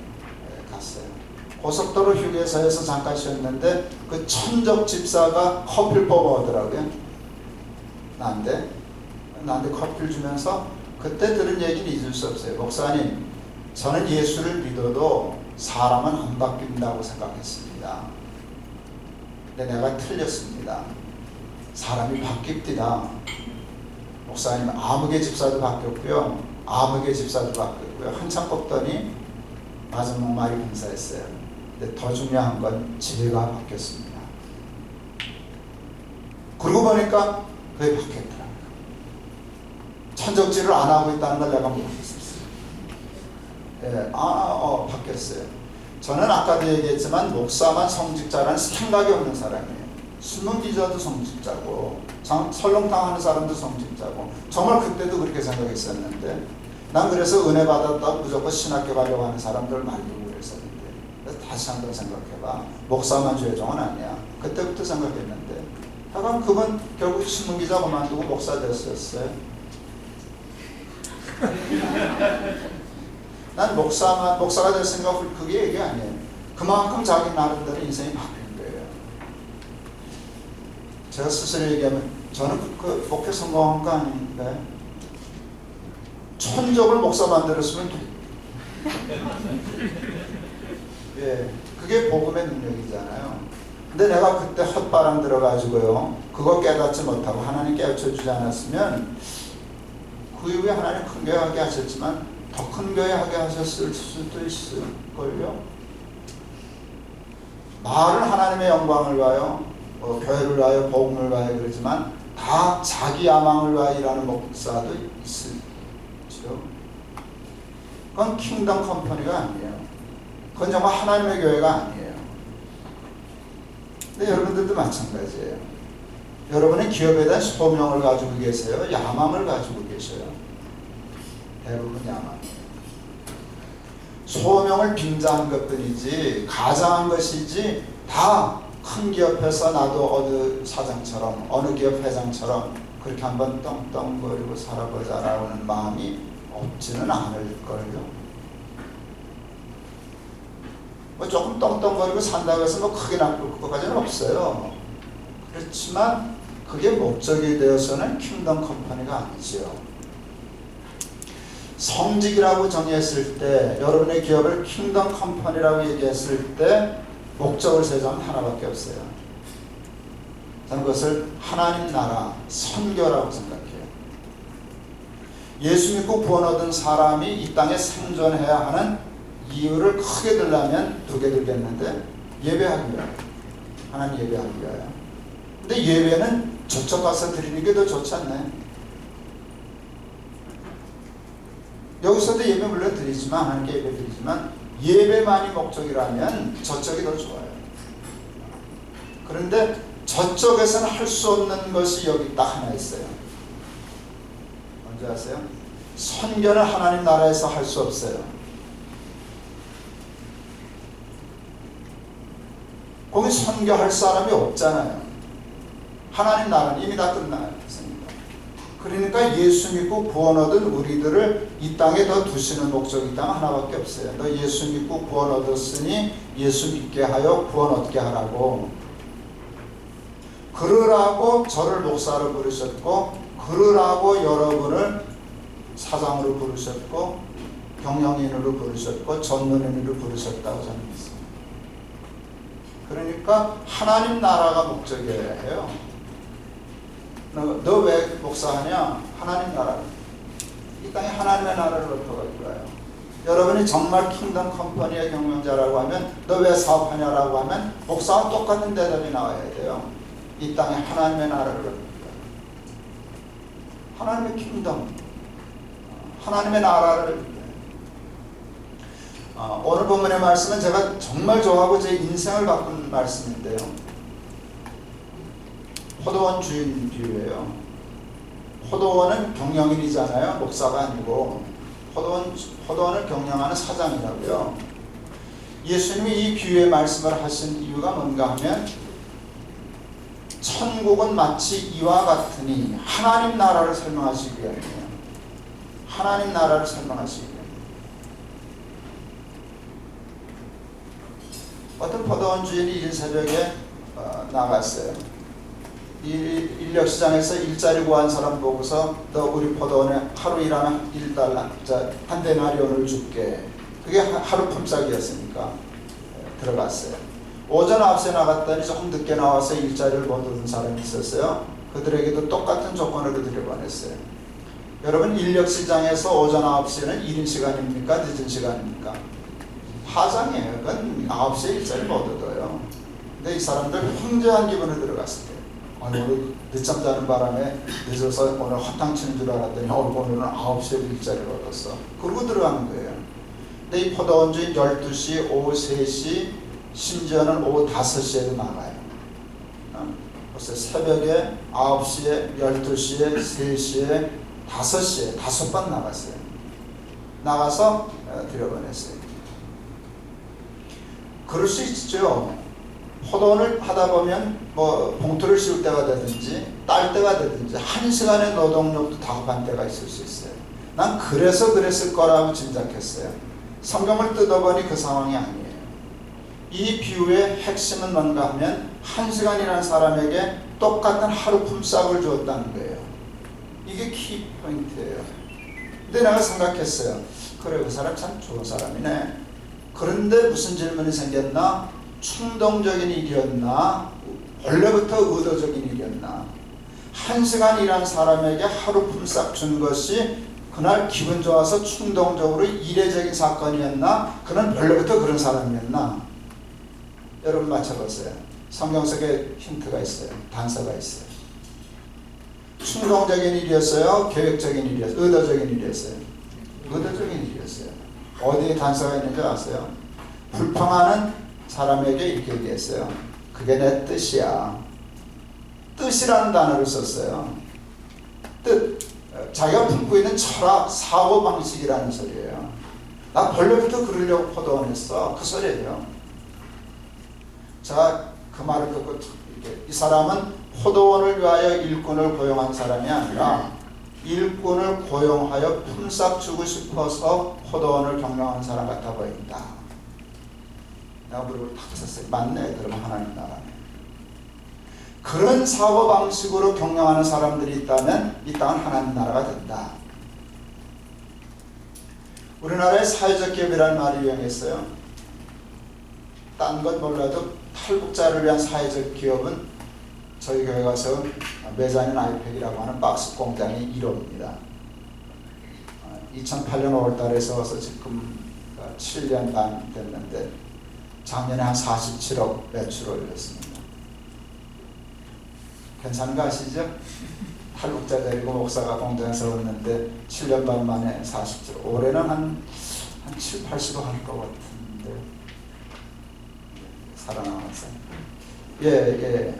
[SPEAKER 2] 갔어요. 고속도로 휴게소에서 잠깐 쉬었는데 그 천적 집사가 커피를 뽑아오더라고요. 나한테 커피를 주면서 그때 들은 얘기는 잊을 수 없어요. 목사님, 저는 예수를 믿어도 사람은 안 바뀐다고 생각했습니다. 근데 내가 틀렸습니다. 사람이 바뀝니다. 목사님, 아무개 집사도 바뀌었고요. 아무개 집사도 바뀌었고요. 한참 뽑더니 마지막 말이 근사했어요. 근데 더 중요한 건 지혜가 바뀌었습니다. 그러고 보니까 그게 바뀌었더라. 천적질을 안 하고 있다는 걸 내가 모르겠었어요. 예, 바뀌었어요. 저는 아까도 얘기했지만 목사만 성직자라는 생각이 없는 사람이에요. 숨은 기자도 성직자고 설렁탕 하는 사람도 성직자고 정말 그때도 그렇게 생각했었는데 난 그래서 은혜 받았다고 무조건 신학교 가려고 하는 사람들 말리고 그랬었는데 그래서 다시 한번 생각해봐. 목사만 죄종은 아니야. 그때부터 생각했는데 하여간 그건 결국 신문기자 그만두고 목사 됐었어요. 난 목사가 될 생각 그게 얘기 아니에요. 그만큼 자기 나름대로 인생이 바뀐 거예요. 제가 스스로 얘기하면 저는 그 목회 성공한 거 아닌데 천적을 목사 만들었으면 예, 그게 복음의 능력이잖아요. 근데 내가 그때 헛바람 들어가지고요 그거 깨닫지 못하고 하나님 깨우쳐주지 않았으면 그 이후에 하나님 큰 교회 하게 하셨지만 더 큰 교회 하게 하셨을 수도 있을걸요. 말은 하나님의 영광을 위하여 교회를 위하여 복음을 위하여 그러지만 다 자기 야망을 위하여 일하는 목사도 있죠. 그건 킹덤 컴퍼니가 아니에요. 그건 정말 하나님의 교회가 아니에요. 근데 여러분들도 마찬가지예요. 여러분의 기업에 대한 소명을 가지고 계세요? 야망을 가지고 계셔요? 대부분 야망이에요. 소명을 빙자한 것뿐이지 가장한 것이지 다 큰 기업에서 나도 어느 사장처럼 어느 기업 회장처럼 그렇게 한번 떵떵거리고 살아보자라는 마음이 없지는 않을걸요. 뭐 조금 떵떵거리고 산다고 해서 뭐 크게 나쁠 것까지는 없어요. 그렇지만 그게 목적이 되어서는 킹덤 컴퍼니가 아니지요. 성직이라고 정의했을 때 여러분의 기업을 킹덤 컴퍼니라고 얘기했을 때 목적을 세자면 하나밖에 없어요. 저는 그것을 하나님 나라 선교라고 생각해요. 예수 믿고 구원 얻은 사람이 이 땅에 생존해야 하는 이유를 크게 들려면 두 개 들겠는데 예배하기 위하여 하나님 예배하기 위하여. 근데 예배는 저쪽 가서 드리는 게 더 좋지 않나요? 여기서도 예배 물론 드리지만 하나님께 예배 드리지만 예배만이 목적이라면 저쪽이 더 좋아요. 그런데 저쪽에서는 할 수 없는 것이 여기 딱 하나 있어요. 뭔지 아세요? 선교는 하나님 나라에서 할 수 없어요. 거기 선교할 사람이 없잖아요. 하나님 나라는 이미 다 끝났습니다. 그러니까 예수 믿고 구원 얻은 우리들을 이 땅에 더 두시는 목적이 있다면 하나밖에 없어요. 너 예수 믿고 구원 얻었으니 예수 믿게 하여 구원 얻게 하라고. 그러라고 저를 목사로 부르셨고 그러라고 여러분을 사장으로 부르셨고 경영인으로 부르셨고 전문인으로 부르셨다고 저는 믿습니다. 그러니까 하나님 나라가 목적이에요. 너 왜 목사하냐? 하나님 나라. 이 땅에 하나님의 나라를 높여가지고 가요. 여러분이 정말 킹덤 컴퍼니의 경영자라고 하면 너 왜 사업하냐라고 하면 목사와 똑같은 대답이 나와야 돼요. 이 땅에 하나님의 나라를 높여가요. 하나님의 킹덤, 하나님의 나라를 오늘 본문의 말씀은 제가 정말 좋아하고 제 인생을 바꾼 말씀인데요. 포도원 주인 비유예요. 포도원은 경영인이잖아요. 목사가 아니고 포도원을 경영하는 사장이라고요. 예수님이 이 비유의 말씀을 하신 이유가 뭔가 하면 천국은 마치 이와 같으니 하나님 나라를 설명하시기 위함이에요. 하나님 나라를 설명하시기 위함이에요. 어떤 포도원 주인이 일 새벽에 나갔어요. 인력시장에서 일자리 구한 사람 보고서 너 우리 포도원에 하루 일하면 $1, 한 데나리온을 줄게. 그게 하루 품삯이었으니까 들어갔어요. 오전 9시에 나갔더니 조금 늦게 나와서 일자리를 못 얻은 사람이 있었어요. 그들에게도 똑같은 조건으로 들여보냈어요. 여러분 인력시장에서 오전 9시에는 이른 시간입니까? 늦은 시간입니까? 파장이에요. 그건 9시에 일자리 못 얻어요. 근데 이 사람들 황제한 기분으로 들어갔을 때 오늘 늦잠 자는 바람에 늦어서 오늘 허탕 치는 줄 알았더니 오늘은 9시에 일자리를 얻었어. 그러고 들어가는 거예요. 근데 이 포도원주인 12시, 오후 3시, 심지어는 오후 5시에도 나가요. 벌써 새벽에 9시에, 12시에, 3시에, 5시에 5번 나갔어요. 나가서 들여보냈어요. 그럴 수 있죠. 포도원을 하다 보면 뭐 봉투를 씌울 때가 되든지 딸 때가 되든지 1시간의 노동력도 다급한 때가 있을 수 있어요. 난 그래서 그랬을 거라고 짐작했어요. 성경을 뜯어보니 그 상황이 아니에요. 이 비유의 핵심은 뭔가 하면 1시간이라는 사람에게 똑같은 하루 품삯을 주었다는 거예요. 이게 키 포인트예요. 근데 내가 생각했어요. 그래, 그 사람 참 좋은 사람이네. 그런데 무슨 질문이 생겼나? 충동적인 일이었나? 원래부터 의도적인 일이었나? 1시간 일한 사람에게 하루 품삯 준 것이 그날 기분 좋아서 충동적으로 이례적인 사건이었나? 그는 원래부터 그런 사람이었나? 여러분 맞춰보세요. 성경 속에 힌트가 있어요. 단서가 있어요. 충동적인 일이었어요? 계획적인 일이었어요? 의도적인 일이었어요? 의도적인 일이었어요. 어디에 단서가 있는지 아세요? 불평하는 사람에게 이렇게 얘기했어요. 그게 내 뜻이야. 뜻이라는 단어를 썼어요. 뜻. 자기가 품고 있는 철학, 사고방식이라는 소리예요. 나 원래부터 그러려고 포도원했어. 그 소리예요. 자, 그 말을 듣고 이렇게, 이 사람은 포도원을 위하여 일꾼을 고용한 사람이 아니라 일꾼을 고용하여 품삯 주고 싶어서 포도원을 경영하는 사람 같아 보인다. 내가 무릎을 탁 쳤어요. 맞네. 그러면 하나님 나라네. 그런 사고방식으로 경영하는 사람들이 있다면 이 땅은 하나님 나라가 된다. 우리나라의 사회적 기업이라는 말을 이용했어요. 딴 건 몰라도 탈북자를 위한 사회적 기업은 저희 교회 가서 매장인 아이팩이라고 하는 박스 공장이 1호입니다. 2008년 5월달에서 와서 지금 7년 반 됐는데 작년에 한 47억 매출을 올렸습니다. 괜찮은 거 아시죠? 탈북자 데리고 목사가 공장에서 왔는데 7년 반 만에 47억. 올해는 한 7, 80억 할 것 같은데 살아남았어요. 예.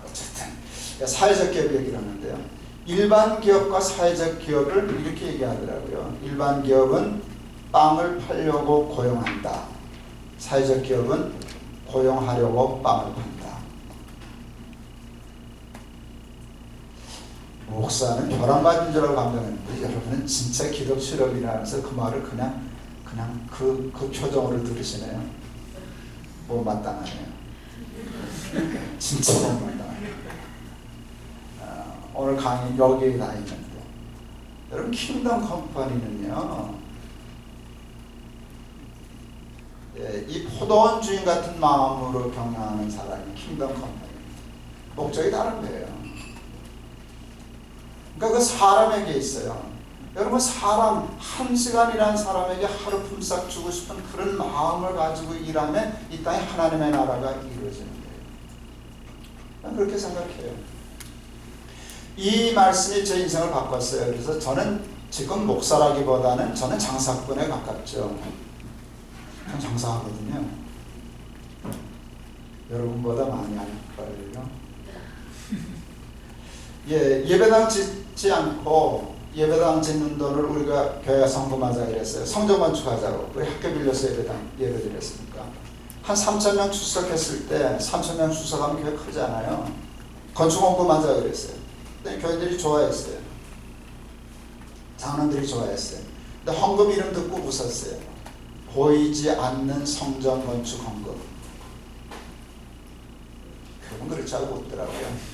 [SPEAKER 2] 어쨌든 사회적 기업 얘기를 하는데요. 일반 기업과 사회적 기업을 이렇게 얘기하더라고요. 일반 기업은 빵을 팔려고 고용한다. 사회적 기업은 고용하려고 빵을 판다. 목사는 벼랑맞은 줄 알고 감동했는데 여러분은 진짜 기독 실업이라면서 그 말을 그냥 그 표정으로 들으시네요. 못 마땅하네요. 진짜 못 마땅하네요. 오늘 강의 여기에 다 있는데 여러분 킹덤 컴퍼니는요, 이 포도원 주인 같은 마음으로 경영하는 사람이 킹덤 컴퍼니입니다. 목적이 다른 거예요. 그러니까 그 사람에게 있어요. 여러분 사람, 1시간이라는 사람에게 하루 품삯 주고 싶은 그런 마음을 가지고 일하면 이 땅에 하나님의 나라가 이루어지는 거예요. 난 그렇게 생각해요. 이 말씀이 제 인생을 바꿨어요. 그래서 저는 지금 목사라기보다는 저는 장사꾼에 가깝죠. 전 장사하거든요. 여러분보다 많이 할걸요. 예배당 짓지 않고 예배당 짓는 돈을 우리가 교회가 성금하자 그랬어요. 성전 건축하자고. 우리 학교 빌려서 예배를 드렸으니까. 한 3,000명 출석했을 때 3,000명 출석하면 교회 크잖아요. 건축 헌금하자 그랬어요. 근데 교회들이 좋아했어요. 장로들이 좋아했어요. 근데 헌금 이름 듣고 웃었어요. 보이지 않는 성전 건축 헌금. 그건 그렇지 않고 웃더라고요.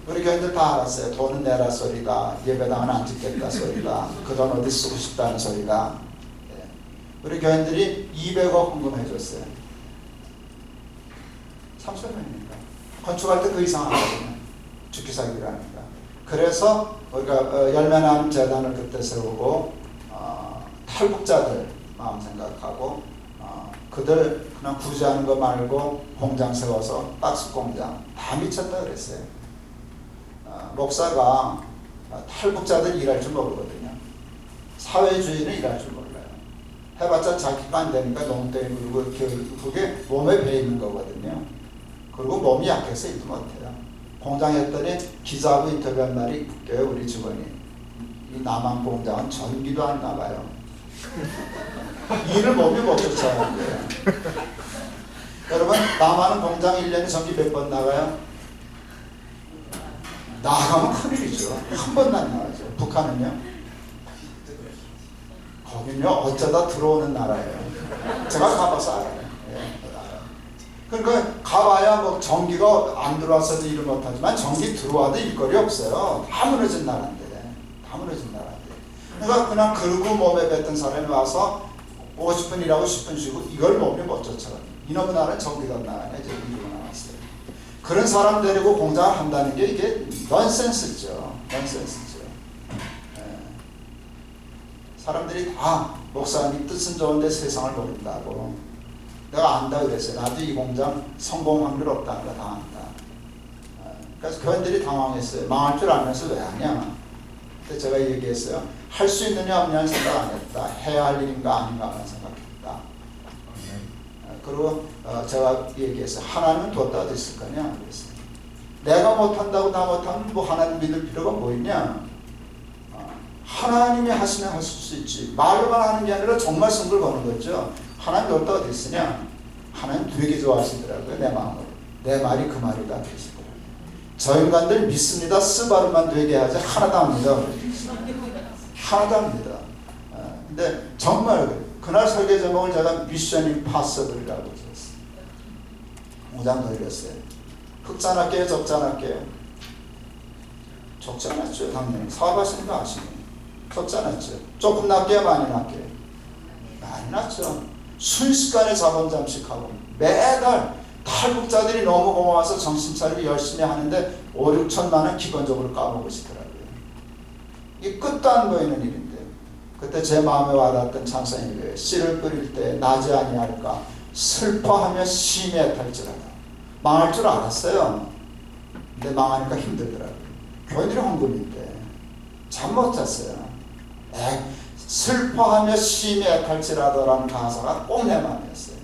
[SPEAKER 2] 우리 교인들 다 알았어요. 돈은 내라 소리다. 예배당은 안 짓겠다 소리다. 그 돈 어디 쓰고 싶다는 소리다. 우리 교인들이 200억 헌금해 줬어요. 3,000원이니까. 건축할 때 그 이상 하거든요. 죽기 살기로 하니까. 그래서 우리가 열매나는 재단을 그때 세우고 탈북자들 마음 생각하고 그들 그냥 구제하는 거 말고 공장 세워서 박스 공장 다 미쳤다 그랬어요. 목사가 탈북자들 일할 줄 모르거든요. 사회주의는 일할 줄 몰라요. 해봤자 자기가 안 되니까 너무 때리고 그게 몸에 배 있는 거거든요. 그리고 몸이 약해서 일도 못해요. 공장에 했더니 기자하고 인터뷰한 날이 웃겨요. 우리 직원이. 이 남한 공장은 전기도 안 나가요. 일을 몸이 못 쫓아가는데요. 여러분, 남한은 공장 1년에 전기 몇 번 나가요? 나가면 큰일이죠. 한 번도 안 나가죠. 북한은요? 거긴요, 어쩌다 들어오는 나라예요. 제가 가봐서 알아요. 예. 그러니까 가봐야 뭐 전기가 안 들어와서도 일을 못하지만 전기 들어와도 일거리 없어요. 다 무너진 나라인데. 다 무너진 나라인데. 그러니까 그냥 그러고 몸에 뱉던 사람이 와서 50분 일하고 10분 쉬고 이걸 몸이 못 쫓아가요. 이놈의 나라는 전기가 안 나가네. 이제 이러고 나왔어요. 그런 사람 데리고 공장을 한다는 게 이게 넌센스죠. 넌센스죠. 예. 사람들이 다 목사님 뜻은 좋은데 세상을 모른다고. 내가 안다 그랬어요. 나도 이 공장 성공 확률 없다는 거 다 안다. 그래서 교인들이 당황했어요. 망할 줄 알면서 왜 하냐. 그때 제가 얘기했어요. 할 수 있느냐 없느냐는 생각 안 했다. 해야 할 일인가 아닌가만 생각했다. 그리고 제가 얘기했어요. 하나님은 뒀다 어디 있을 거냐 그랬어요. 내가 못한다고 다 못하면 뭐 하나님 믿을 필요가 뭐 있냐. 하나님이 하시면 하실 수 있지. 말로만 하는 게 아니라 정말 승부를 거는 거죠. 하나님 뒀다 어디 있으냐. 하나님 되게 좋아하시더라고요. 내 마음으로. 내 말이 그 말이다 계시더라고요. 저 인간들 믿습니다. 쓰바르만 되게 하지 하나도 안 믿어. 하나도 안 믿어. 근데 정말 그날 설계 제목을 제가 미션 임파서블이라고 썼어요. 무장 돌렸어요. 흑잔할게요, 적잔할게요. 적지 않았죠. 당연히 사업하시는 거 아시네. 적지 않았죠. 조금 낮게요, 많이 낮게요. 많이 낮죠. 순식간에 자본 잠식하고 매달 탈북자들이 너무 고마워서 정신 차리고 열심히 하는데 5, 6천만 원 기본적으로 까먹으시더라고요. 이 끝도 안 보이는 일인데 그때 제 마음에 와닿았던 찬송이에요. 씨를 뿌릴 때 나지 아니할까 슬퍼하며 심해 탈지라다. 망할 줄 알았어요. 근데 망하니까 힘들더라고요. 교인들이 헌금인데 잠 못 잤어요. 슬퍼하며 심해 탈지라다라는 가사가 꼭 내 마음이었어요.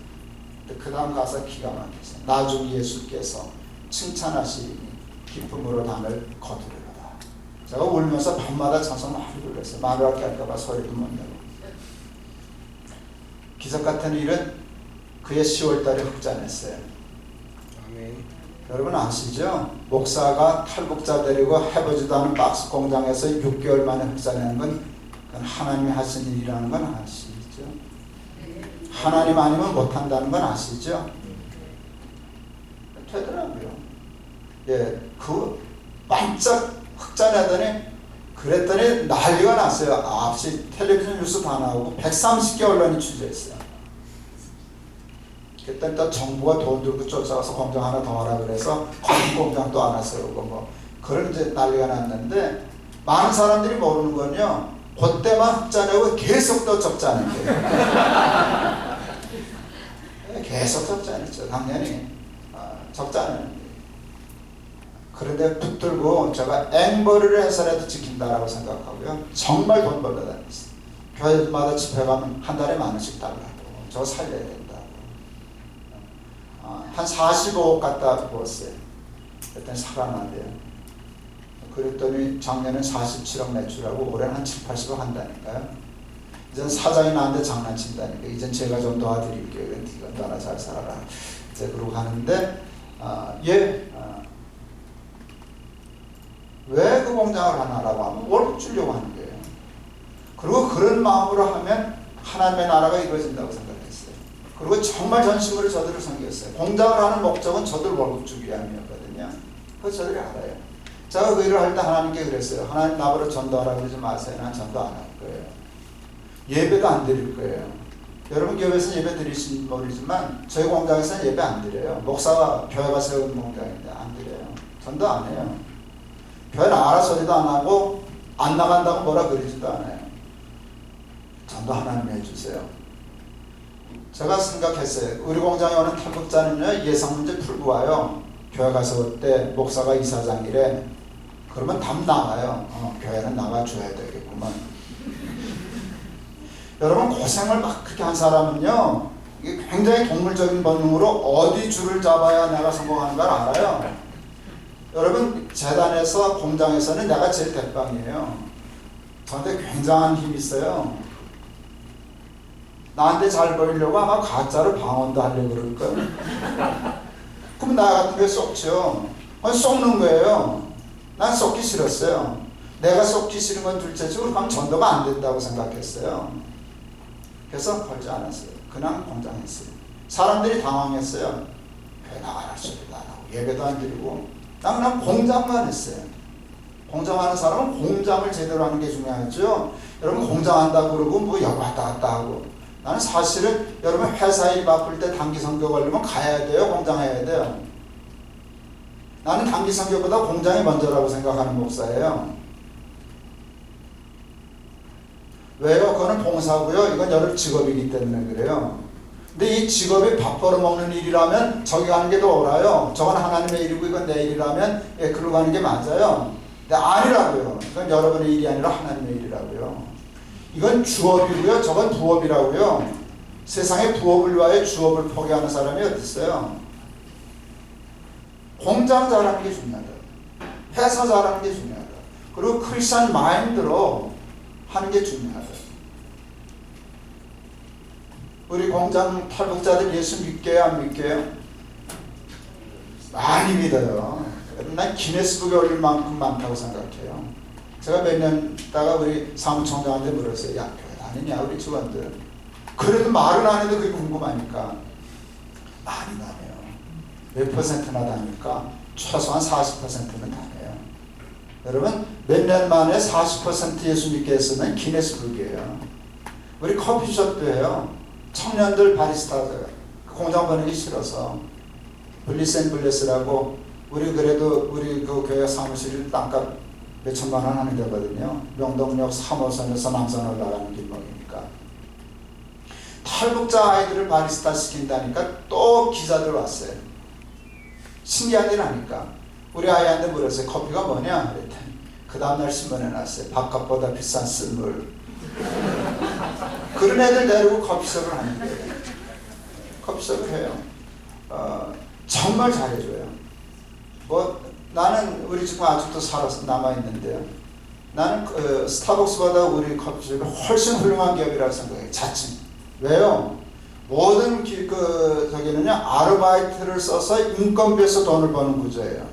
[SPEAKER 2] 근데 그 다음 가사 기가 막혔어요. 나중 예수께서 칭찬하시니 기쁨으로 담을 거두리로다. 제가 울면서 밤마다 찬송 많이 불렀어요. 말을 할까봐 소리도 못 내고. 기적 같은 일은 그의 10월달에 흑잔했어요.
[SPEAKER 3] 아멘.
[SPEAKER 2] 여러분 아시죠? 목사가 탈북자 데리고 해보지도 않은 박스 공장에서 6개월 만에 흑잔하는 건 그건 하나님이 하신 일이라는 건 아시죠? 하나님 아니면 못한다는 건 아시죠? 되더라고요. 예, 그 반짝 흑잔하더니 그랬더니 난리가 났어요. 9시 텔레비전 뉴스 다 나오고 130개 언론이 취재했어요. 그때 또 정부가 돈 들고 쫓아가서 공장 하나 더 하라 그래서 공장도 안 왔어요. 뭐 그런 이제 난리가 났는데 많은 사람들이 모르는 건요. 그때만 흑잔하고 계속 또 적자는 거예요. 계속 적자했죠. 당연히 적자는. 그런데 붙들고 제가 앵벌이를 해서라도 지킨다라고 생각하고요. 정말 돈 벌러 다녔어요. 교회마다 집회 가면 한 달에 10,000원씩 달라고. 저거 살려야 된다고. 한 45억 갖다 부었어요. 그랬더니 살아난대요. 그랬더니 작년엔 47억 매출하고 올해는 한 7, 80억 한다니까요. 이젠 사장이 나한테 장난친다니까. 이젠 제가 좀 도와드릴게요. 네가 나라 잘 살아라. 이제 그러고 가는데 왜 그 공장을 하나라고 하면 월급 주려고 하는 거예요. 그리고 그런 마음으로 하면 하나님의 나라가 이루어진다고 생각했어요. 그리고 정말 전심으로 저들을 섬겼어요. 공장을 하는 목적은 저들 월급 주기 위함이었거든요. 그래서 저들이 알아요. 제가 그 일을 할 때 하나님께 그랬어요. 하나님 나보러 전도하라고 그러지 마세요. 난 전도 안 할 거예요. 예배도 안 드릴 거예요. 여러분 교회에서는 예배 드리신 모르지만 저희 공장에서는 예배 안 드려요. 목사가 교회가 세운 공장인데 안 드려요. 전도 안 해요. 교회는 알아서리도 안 하고 안 나간다고 뭐라 그러지도 않아요. 전도 하나님 해주세요. 제가 생각했어요. 우리 공장에 오는 탈북자는요, 예상 문제 풀고 와요. 교회 가서 그때 목사가 이사장이래. 그러면 답 나와요. 교회는 나가줘야 되겠구만. 여러분, 고생을 막 그렇게 한 사람은요, 이게 굉장히 동물적인 본능으로 어디 줄을 잡아야 내가 성공하는 걸 알아요. 여러분, 재단에서 공장에서는 내가 제일 대빵이에요. 저한테 굉장한 힘이 있어요. 나한테 잘 보이려고 아마 가짜로 방언도 하려고 그럴 거예요. 그럼 나 같은 게 쏙죠. 쏙는 거예요. 난 쏙기 싫었어요. 내가 쏙기 싫은 건 둘째치고 그럼 전도가 안 된다고 생각했어요. 그래서 걸지 않았어요. 그냥 공장했어요. 사람들이 당황했어요. 왜 나가라 소리도 안 하고 예배도 안 드리고 난 그냥 공장만 했어요. 공장하는 사람은 공장을 제대로 하는 게 중요하죠. 여러분, 공장한다고 그러고 뭐 여기 왔다 갔다 하고. 나는 사실은 여러분, 회사 일 바쁠 때 단기 선교 걸리면 가야 돼요? 공장해야 돼요? 나는 단기 선교보다 공장이 먼저라고 생각하는 목사예요. 왜요? 그거는 봉사고요. 이건 여러분 직업이기 때문에 그래요. 근데 이 직업이 밥 벌어먹는 일이라면 저기 가는 게 더 옳아요. 저건 하나님의 일이고 이건 내 일이라면 그로 가는 게 맞아요. 근데 아니라고요. 이건 여러분의 일이 아니라 하나님의 일이라고요. 이건 주업이고요. 저건 부업이라고요. 세상에 부업을 위하여 주업을 포기하는 사람이 어디 있어요? 공장 잘하는 게 중요하다. 회사 잘하는 게 중요하다. 그리고 크리스천 마인드로 하는 게 중요하다. 우리 공장 탈북자들 예수 믿게요, 안 믿게요? 많이 믿어요. 난 기네스북에 올릴 만큼 많다고 생각해요. 제가 몇 년 있다가 우리 사무총장한테 물었어요. 야, 교회 다니냐 우리 직원들. 그래도 말은 안 해도 그게 궁금하니까. 많이 다녀요. 몇 퍼센트나 다니까? 최소한 40%는 다녀요. 여러분, 몇 년 만에 40% 예수 믿게 했으면 기네스북이에요. 우리 커피숍도 해요. 청년들 바리스타들. 공장 보내기 싫어서. 블리스앤블레스라고 우리 그래도 우리 그 교회 사무실 땅값 몇천만 원 하는 데거든요. 명동역 3호선에서 남산 올라가는 길목이니까. 탈북자 아이들을 바리스타 시킨다니까 또 기자들 왔어요. 신기한 일 하니까. 우리 아이한테 물었어요. 커피가 뭐냐? 그랬더니 그 다음날 신문에 났어요. 밥값보다 비싼 쓴물. 그런 애들 데리고 커피숍을 하는 거예요. 커피숍을 해요. 정말 잘해줘요. 뭐 나는 우리 지금 아직도 살아서 남아있는데요. 나는 스타벅스보다 우리 커피숍이 훨씬 훌륭한 기업이라고 생각해요. 자칭. 왜요? 모든 저기는요, 아르바이트를 써서 인건비에서 돈을 버는 구조예요.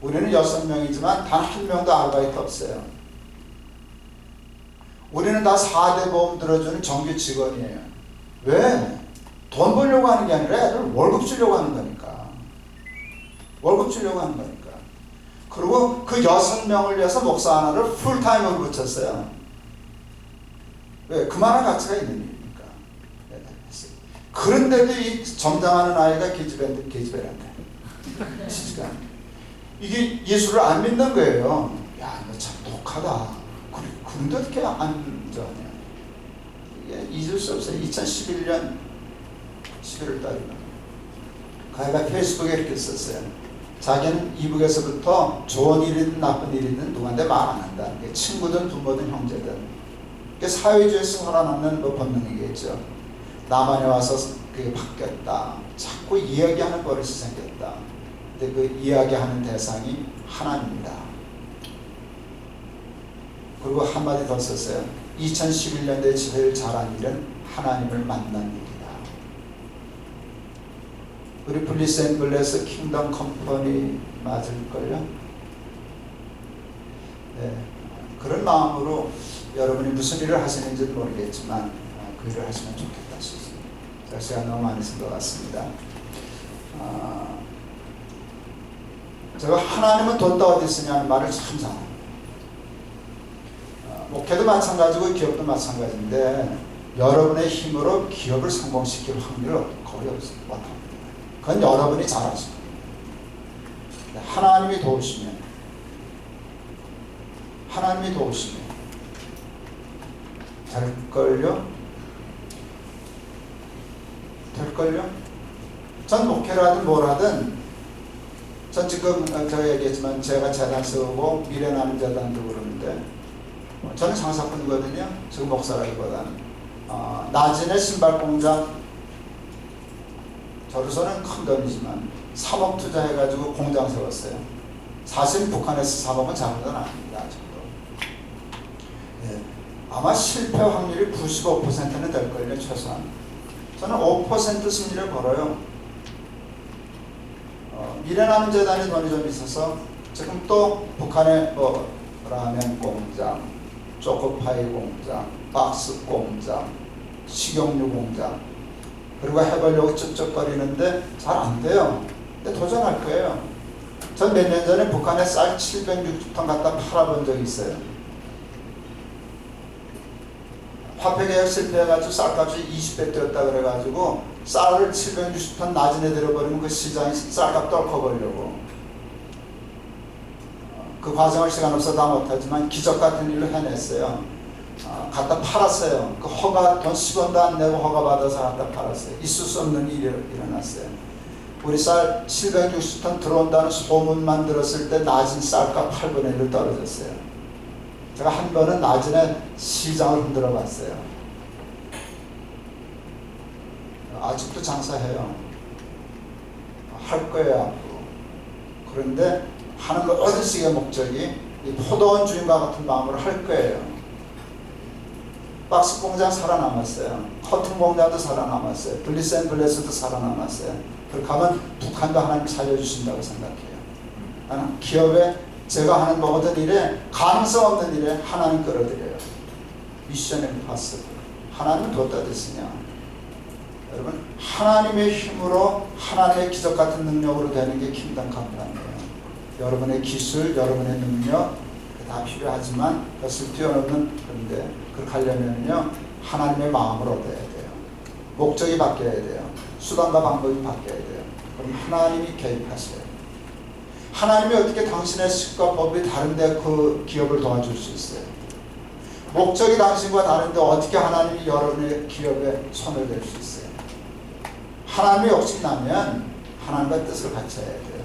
[SPEAKER 2] 우리는 6명이지만 단 한 명도 아르바이트 없어요. 우리는 다 4대 보험 들어주는 정규 직원이에요. 왜? 돈 벌려고 하는 게 아니라 애들 월급 주려고 하는 거니까. 월급 주려고 하는 거니까. 그리고 그 6명을 위해서 목사 하나를 풀타임으로 붙였어요. 왜? 그만한 가치가 있는 일이니까. 그런데도 이 점장하는 아이가 계집애란다. 이게 예수를 안 믿는 거예요. 야, 너 참 독하다. 그런데 어떻게 안 저하냐. 이게 잊을 수 없어요. 2011년 11월 달이나. 그 아이가 페이스북에 이렇게 썼어요. 자기는 이북에서부터 좋은 일이든 나쁜 일이든 누구한테 말 안 한다. 친구든 부모든 형제든. 사회주의에서 살아남는 뭐 본능이겠죠. 남한에 와서 그게 바뀌었다. 자꾸 이야기하는 버릇이 생겼다. 근데 그 이야기하는 대상이 하나님이다. 그리고 한마디 더 썼어요. 2011년도에 제일 잘한 일은 하나님을 만난 일이다. 우리 블리스앤블레스 킹덤 컴퍼니 맞을걸요? 네. 그런 마음으로 여러분이 무슨 일을 하시는지는 모르겠지만 그 일을 하시면 좋겠다 싶습니다. 제가 시간 너무 많이 쓴 것 같습니다. 제가 하나님은 돈도 어디 있으냐는 말을 참 잘합니다. 목회도 마찬가지고 기업도 마찬가지인데 여러분의 힘으로 기업을 성공시킬 확률은 거의 없습니다. 그건 여러분이 잘하시고 하나님이 도우시면 될걸요? 될걸요? 전 목회를 하든 뭘 하든 전 지금 제가 얘기했지만 제가 재단 세우고 미래나눔재단도 그러는데 저는 장사꾼이거든요. 지금 목사라기보다는 나진의 신발공장 저로서는 큰 돈이지만 3억 투자해가지고 공장 세웠어요. 사실 북한에서 3억은 작은 건 아닙니다. 아직도. 예, 아마 실패 확률이 95%는 될걸요. 최소한. 저는 5% 승리를 걸어요. 미래나눔재단이 돈이 좀 있어서 지금 또 북한의 라면 공장, 초코파이 공장, 박스 공장, 식용유 공장 그리고 해보려고 쩍쩍거리는데 잘 안 돼요. 근데 도전할 거예요. 전 몇 년 전에 북한에 쌀 760톤 갖다 팔아본 적이 있어요. 화폐개혁 실패해가지고 쌀값이 20배 뛰었다 그래가지고 쌀을 760톤 나진에 들어버리면 그 시장이 쌀값 떨궈버리려고 그 과정을 시간 없어 다 못하지만 기적 같은 일로 해냈어요. 갖다 팔았어요. 그 허가 돈 10원도 안 내고 허가 받아서 갖다 팔았어요. 있을 수 없는 일이 일어났어요. 우리 쌀 760톤 들어온다는 소문만 들었을 때 나진 쌀값 8분의 1로 떨어졌어요. 제가 한 번은 나진에 시장을 흔들어 봤어요. 아직도 장사해요. 할 거예요 앞으로. 그런데 하는 거 어디서의 목적이 이 포도원 주인과 같은 마음으로 할 거예요. 박스 공장 살아남았어요. 커튼 공장도 살아남았어요. 블리스앤블레스도 살아남았어요. 그렇게 하면 북한도 하나님 살려주신다고 생각해요. 나는 기업에 제가 하는 모든 일에 가능성 없는 일에 하나님 끌어들여요. 미션 임파서블. 하나님은 뒀다 됐으냐. 여러분 하나님의 힘으로 하나님의 기적 같은 능력으로 되는 게 킹덤 컴퍼니예요. 여러분의 기술, 여러분의 능력 다 필요하지만 그것을 뛰어넘는 건데 그렇게 하려면요 하나님의 마음을 얻어야 돼요. 목적이 바뀌어야 돼요. 수단과 방법이 바뀌어야 돼요. 그럼 하나님이 개입하세요. 하나님이 어떻게 당신의 식과 법이 다른데 그 기업을 도와줄 수 있어요? 목적이 당신과 다른데 어떻게 하나님이 여러분의 기업에 손을 댈 수 있어요? 하나님이 욕심나면 하나님과 뜻을 같이 해야 돼요.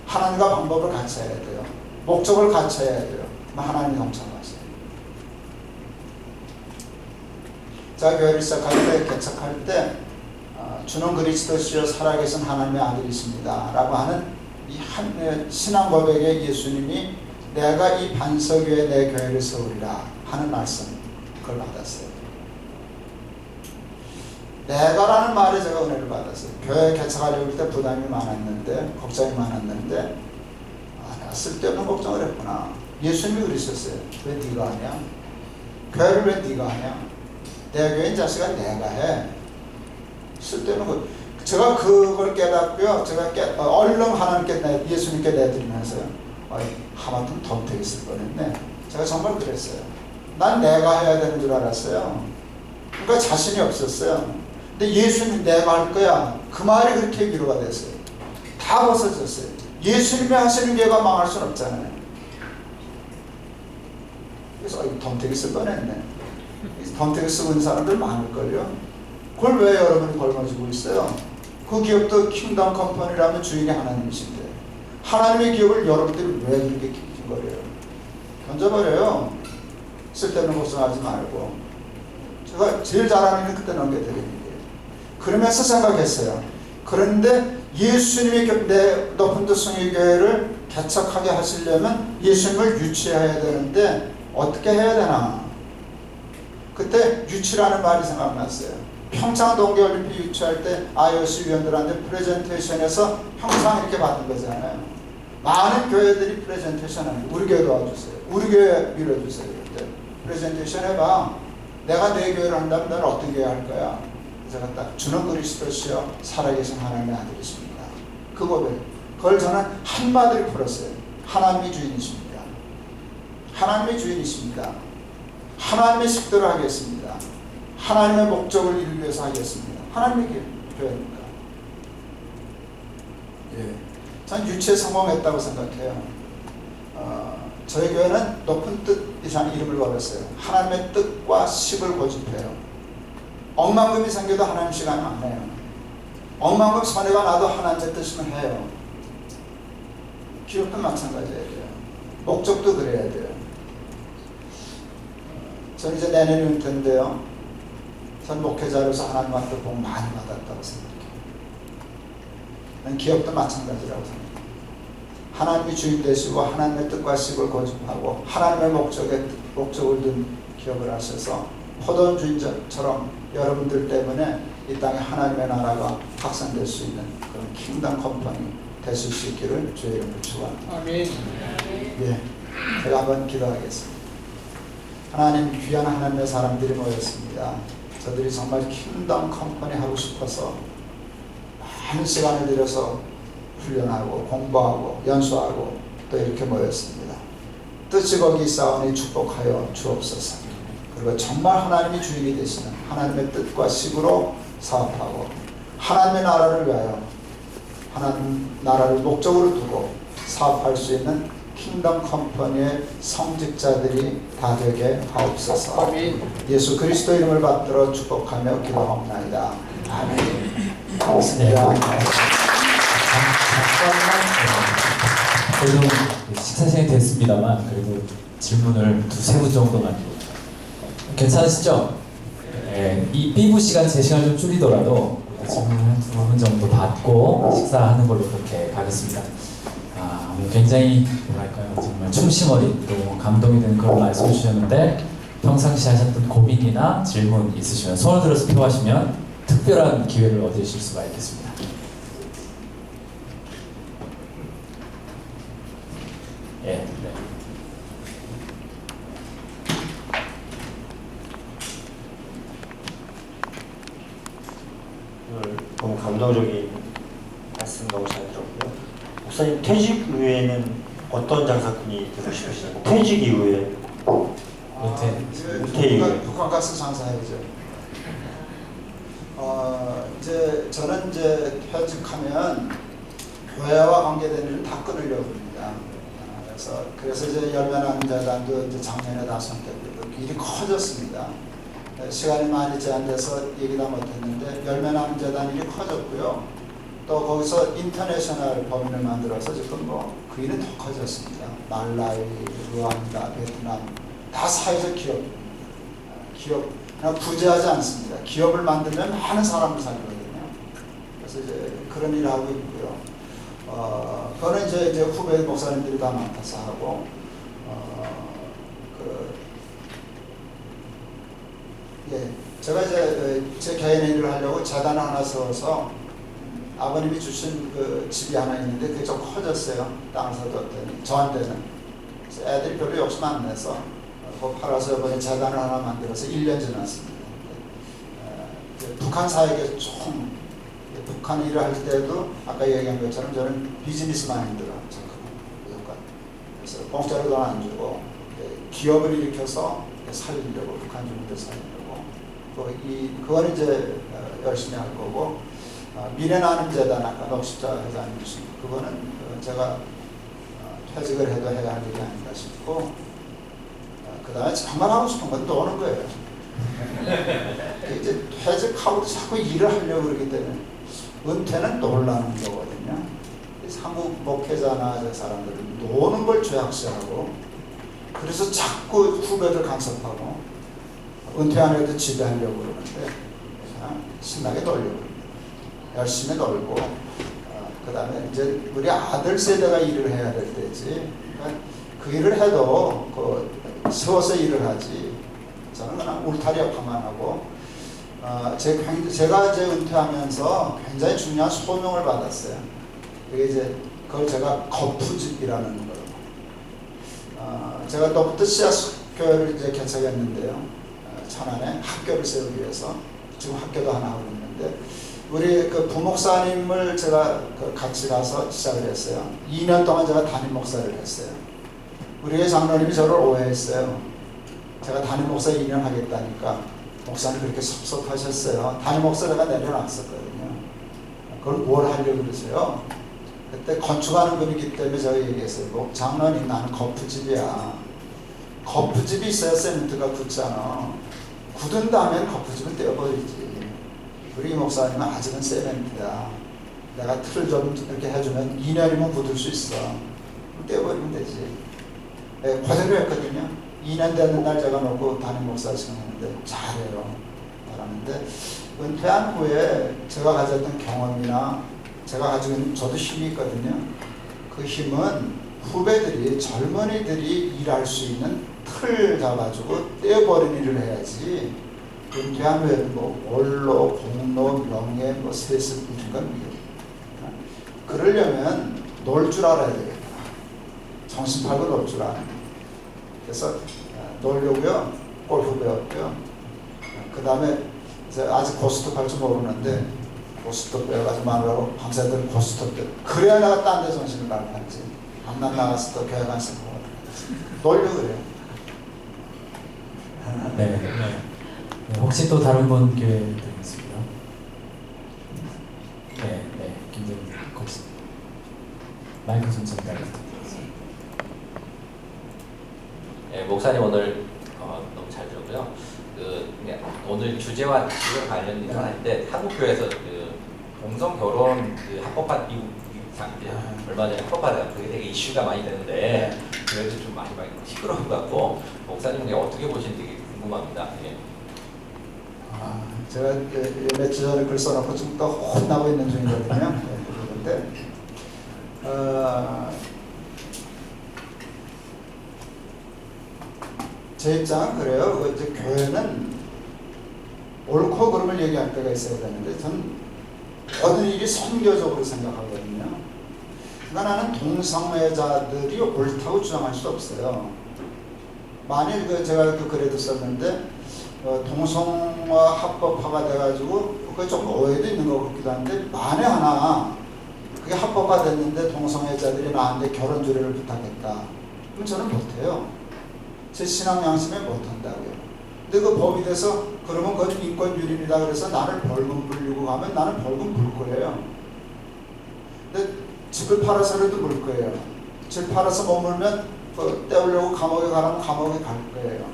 [SPEAKER 2] 하나님과 방법을 같이 해야 돼요. 목적을 같이 해야 돼요. 하나님이 동참하세요. 제가 교회를 시작할 때, 개척할 때 주는 그리스도시여 살아계신 하나님의 아들이십니다 라고 하는 이 신앙 고백에 예수님이 내가 이 반석 위에 내 교회를 세우리라 하는 말씀 그걸 받았어요. 내가라는 말에 제가 은혜를 받았어요. 교회 개척하려고 할 때 부담이 많았는데 걱정이 많았는데 내가 쓸데없는 걱정을 했구나. 예수님이 그러셨어요. 왜 네가 하냐? 교회를 왜 네가 하냐? 내 교회인 자식아 내가 해. 쓸데없는 것. 제가 그걸 깨닫고요. 제가 얼른 하나님께 예수님께 내드리면서요. 하마터면 덤태기 쓸 뻔했네. 제가 정말 그랬어요. 난 내가 해야 되는 줄 알았어요. 그러니까 자신이 없었어요. 근데 예수님 내가 할 거야. 그 말이 그렇게 위로가 됐어요. 다 벗어졌어요. 예수님이 하시는 교회가 망할 수는 없잖아요. 그래서 덤태기 쓸 뻔했네. 덤태기 쓰고 있는 사람들 많을걸요. 그걸 왜 여러분이 걸머지고 있어요? 그 기업도 킹덤 컴퍼니라면 주인이 하나님이신데 하나님의 기업을 여러분들이 왜 그렇게 킹거려요? 던져버려요. 쓸데없는 걱정하지 말고. 제가 제일 잘하는 일은 그때 넘겨드리는 거예요. 그러면서 생각했어요. 그런데 예수님이 내 높은 데 성의 교회를 개척하게 하시려면 예수님을 유치해야 되는데 어떻게 해야 되나? 그때 유치라는 말이 생각났어요. 평창 동계올림픽 유치할 때 IOC 위원들한테 프레젠테이션에서 평상 이렇게 받은 거잖아요. 많은 교회들이 프레젠테이션 하는 우리 교회 도와주세요. 우리 교회 밀어주세요. 그때 프레젠테이션 해봐. 내가 내 교회를 한다면 너는 어떤 교회 할 거야? 제가 딱 주는 그리스도시여 살아계신 하나님의 아들이십니다. 그 고백. 그걸 저는 한마디로 풀었어요. 하나님이 주인이십니다. 하나님의 주인이십니다. 하나님의 식대로 하겠습니다. 하나님의 목적을 이루기 위해서 하겠습니다. 하나님의 교회입니다. 예, 전 유치에 성공했다고 생각해요. 저희 교회는 높은 뜻 이상 이름을 걸었어요. 하나님의 뜻과 식을 고집해요. 억만금이 생겨도 하나님 시간이 안 해요. 억만금 손해가 나도 하나님의 뜻이면 해요. 기업도 마찬가지예요. 목적도 그래야 돼요. 저는 이제 내년이 은퇴인데요. 전 목회자로서 하나님한테 복 많이 받았다고 생각해요. 난 기업도 마찬가지라고 생각해요. 하나님이 주인 되시고 하나님의 뜻과 식을 고집하고 하나님의 목적을 둔 기업을 하셔서 포도원 주인처럼 여러분들 때문에 이 땅에 하나님의 나라가 확산될 수 있는 그런 킹덤 컴퍼니 되실 수 있기를 주의 이름으로 축원합니다.
[SPEAKER 3] 아멘.
[SPEAKER 2] 예, 제가 한번 기도하겠습니다. 하나님, 귀한 하나님의 사람들이 모였습니다. 저들이 정말 킹덤 컴퍼니 하고 싶어서 많은 시간을 들여서 훈련하고 공부하고 연수하고 또 이렇게 모였습니다. 뜻이 거기 있사오니 축복하여 주옵소서. 그리고 정말 하나님이 주인이 되시는 하나님의 뜻과 식으로 사업하고 하나님의 나라를 위하여 하나님 나라를 목적으로 두고 사업할 수 있는 킹덤 컴퍼니의 성직자들이 다 되게 하옵소서.
[SPEAKER 3] 아멘.
[SPEAKER 2] 예수 그리스도 이름을 받들어 축복하며 기도하옵나이다. 아멘. 고맙습니다.
[SPEAKER 1] 그래도 식사 시간이 됐습니다만 그래도 질문을 두세 분 정도만 괜찮으시죠? 네, 이 B부 시간 제 시간 좀 줄이더라도 질문 한 두 분 정도 받고 식사하는 걸로 그렇게 가겠습니다. 굉장히 뭐랄까요, 정말 충심 어린 또 감동이 되는 그런 말씀 주셨는데 평상시 하셨던 고민이나 질문 있으시면 손을 들어서 표하시면 특별한 기회를 얻으실 수가 있겠습니다. 예, 네.
[SPEAKER 4] 오늘 너무 감동적인 말씀 너무 잘 들었고요. 목사님 퇴직 이후에는 어떤 장사꾼이 되고 싶으시나요? 퇴직 이후에 은퇴 이후에
[SPEAKER 2] 북한 가서 장사해야죠. 저는 이제 퇴직하면 교회와 관계된 일은 다 끊으려고 합니다. 그래서 이제 열매나눔재단도 이제 작년에 다 선택되고 일이 커졌습니다. 시간이 많이 제한돼서 얘기 다 못했는데 열매나눔재단 일이 커졌고요. 또 거기서 인터내셔널 법인을 만들어서 지금 그 일은 더 커졌습니다. 말라위, 루안다, 베트남 다 사회적 기업 그냥 부재하지 않습니다. 기업을 만들면 많은 사람을 살거든요. 그래서 이제 그런 일을 하고 있고요. 그거는 이제 후배 목사님들이 다 맡아서 하고, 제가 이제 제 개인의 일을 하려고 재단 하나 세워서 아버님이 주신 그 집이 하나 있는데 그게 좀 커졌어요. 땅을 사뒀더니 저한테는 애들이 별로 욕심 안 내서 그거 팔아서 이번에 재단을 하나 만들어서 1년 지났습니다. 북한 사회에 총 북한 일을 할 때도 아까 얘기한 것처럼 저는 비즈니스 마인드라 그래서 공짜로 돈 안 주고 기업을 일으켜서 살리려고 북한 주민들 살리려고 그거는 이제 열심히 할 거고 미래나눔재단 아까 녹십자 회장님 주신 그거는 제가 퇴직을 해도 해야 할 일이 아닌가 싶고 그 다음에 정말 하고 싶은 건 노는 거예요. 이제 퇴직하고도 자꾸 일을 하려고 그러기 때문에 은퇴는 놀라는 거거든요. 한국 목회자나 저 사람들은 노는 걸 죄악시하고 그래서 자꾸 후배들 간섭하고 은퇴 안 해도 집에 하려고 그러는데 그냥 신나게 놀려고 열심히 놀고 그 다음에 이제 우리 아들 세대가 일을 해야 될 때지 그러니까 그 일을 해도 세워서 일을 하지 저는 그냥 울타리 역할만 하고 제가 이제 은퇴하면서 굉장히 중요한 소명을 받았어요. 그게 이제 그걸 제가 거푸집이라는 거예요. 제가 또부터 씨앗 교회를 이제 개척했는데요. 천안에 학교를 세우기 위해서 지금 학교도 하나 하고 있는데 우리 그 부목사님을 제가 같이 가서 시작을 했어요. 2년 동안 제가 담임 목사를 했어요. 우리 교회 장로님이 저를 오해했어요. 제가 담임 목사 2년 하겠다니까 목사님 그렇게 섭섭하셨어요. 담임 목사가 내려놨었거든요. 그걸 뭘 하려고 그러세요? 그때 건축하는 분이기 때문에 제가 얘기했어요. 장로님 나는 거푸집이야. 거푸집이 있어야 세멘트가 굳잖아. 굳은 다음엔 거푸집을 떼어버리지. 우리 목사님은 아직은 세멘트야. 내가 틀을 좀 이렇게 해주면 2년이면 굳을 수 있어. 떼어버리면 되지. 네, 그대로 했거든요. 2년 되는 날 제가 놓고 담임 목사 시험했는데 잘해요. 잘하는데 은퇴한 후에 제가 가졌던 경험이나 제가 가지고 있는 저도 힘이 있거든요. 그 힘은 후배들이 젊은이들이 일할 수 있는 틀을 잡아주고 떼어버리는 일을 해야지. 은퇴한 후에는 뭐 원로, 공로, 명예, 뭐 세습 이런 건 그러려면 놀 줄 알아야 되겠다. 정신 팔고 놀 줄 알아야. 그래서 놀려고요. 골프 배웠고요. 그 다음에 아직 고스톱 할 줄 모르는데 고스톱 배워가지고 마누라고 밤새도록 고스톱 배워. 그래야 내가 딴 데 정신을 갈아타지. 밤낮 나가서 또 교회 가서 놀려 그래요.
[SPEAKER 1] 네. 네. 혹시 또 다른 분 기회 드리겠습니다. 네, 네. 김재민 혹시 마이크 좀 전달해주세요.
[SPEAKER 3] 네, 목사님 오늘 너무 잘 들었고요. 오늘 주제와 지금 관련돼서 할때 한국교회에서 동성 결혼 합법화 미국 이제 얼마 전에 합법화가 그게 되게 이슈가 많이 되는데 그래도 좀 많이 시끄러운 것 같고 목사님이 어떻게 보시는지 되게 궁금합니다. 예.
[SPEAKER 2] 제가 며칠 전에 글 써놓고 지금 또 혼나고 있는 중이거든요. 그런데 제 입장은 그래요. 이제 교회는 옳고 그름을 얘기할 때가 있어야 되는데 전 모든 일이 선교적으로 생각하거든요. 그러니까 나는 동성애자들이 옳다고 주장할 수 없어요. 만일 제가 그 글에도 썼는데 동성화 합법화가 돼가지고 그게 좀 오해도 있는 것 같기도 한데 만에 하나 그게 합법화 됐는데 동성애자들이 나한테 결혼 주례를 부탁했다. 그럼 저는 못해요. 제 신앙 양심에 못한다고요. 근데 그 법이 돼서 그러면 그건 인권유린이다 그래서 나를 벌금 물리고 가면 나는 벌금 물 거예요. 근데 집을 팔아서라도 물 거예요. 집 팔아서 못 물면 떼우려고 감옥에 가라면 감옥에 갈 거예요.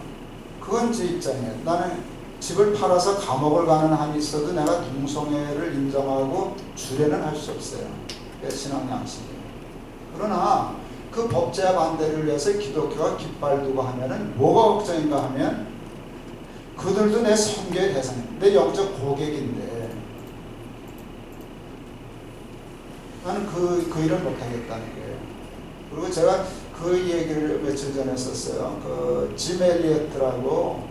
[SPEAKER 2] 그건 제 입장이에요. 나는 집을 팔아서 감옥을 가는 한이 있어도 내가 동성애를 인정하고 주례는 할 수 없어요. 그게 신앙 양심이에요. 그러나 그 법제화 반대를 위해서 기독교가 깃발 두고 하면은 뭐가 걱정인가 하면 그들도 내 선교의 대상이에요. 내 영적 고객인데 나는 그 일을 못하겠다는 거예요. 그리고 제가 그 얘기를 며칠 전에 썼어요. 짐 엘리어트라고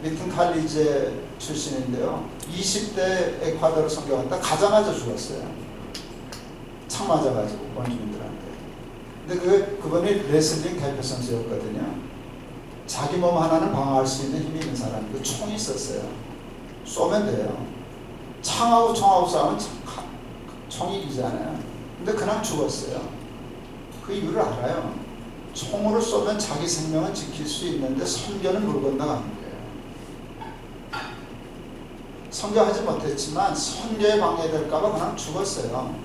[SPEAKER 2] 리튼 칼리지 출신인데요. 20대 에콰도르 선교 갔다 가자마자 죽었어요. 창 맞아가지고 원주민들한테. 근데 그분이 레슬링 대표 선수였거든요. 자기 몸 하나는 방어할 수 있는 힘이 있는 사람. 그 총이 있었어요. 쏘면 돼요. 창하고 총하고 싸우면 총이 이기잖아요. 근데 그냥 죽었어요. 그 이유를 알아요. 총으로 쏘면 자기 생명은 지킬 수 있는데 선교는 물 건너가는 거예요. 선교하지 못했지만 선교에 방해될까봐 그냥 죽었어요.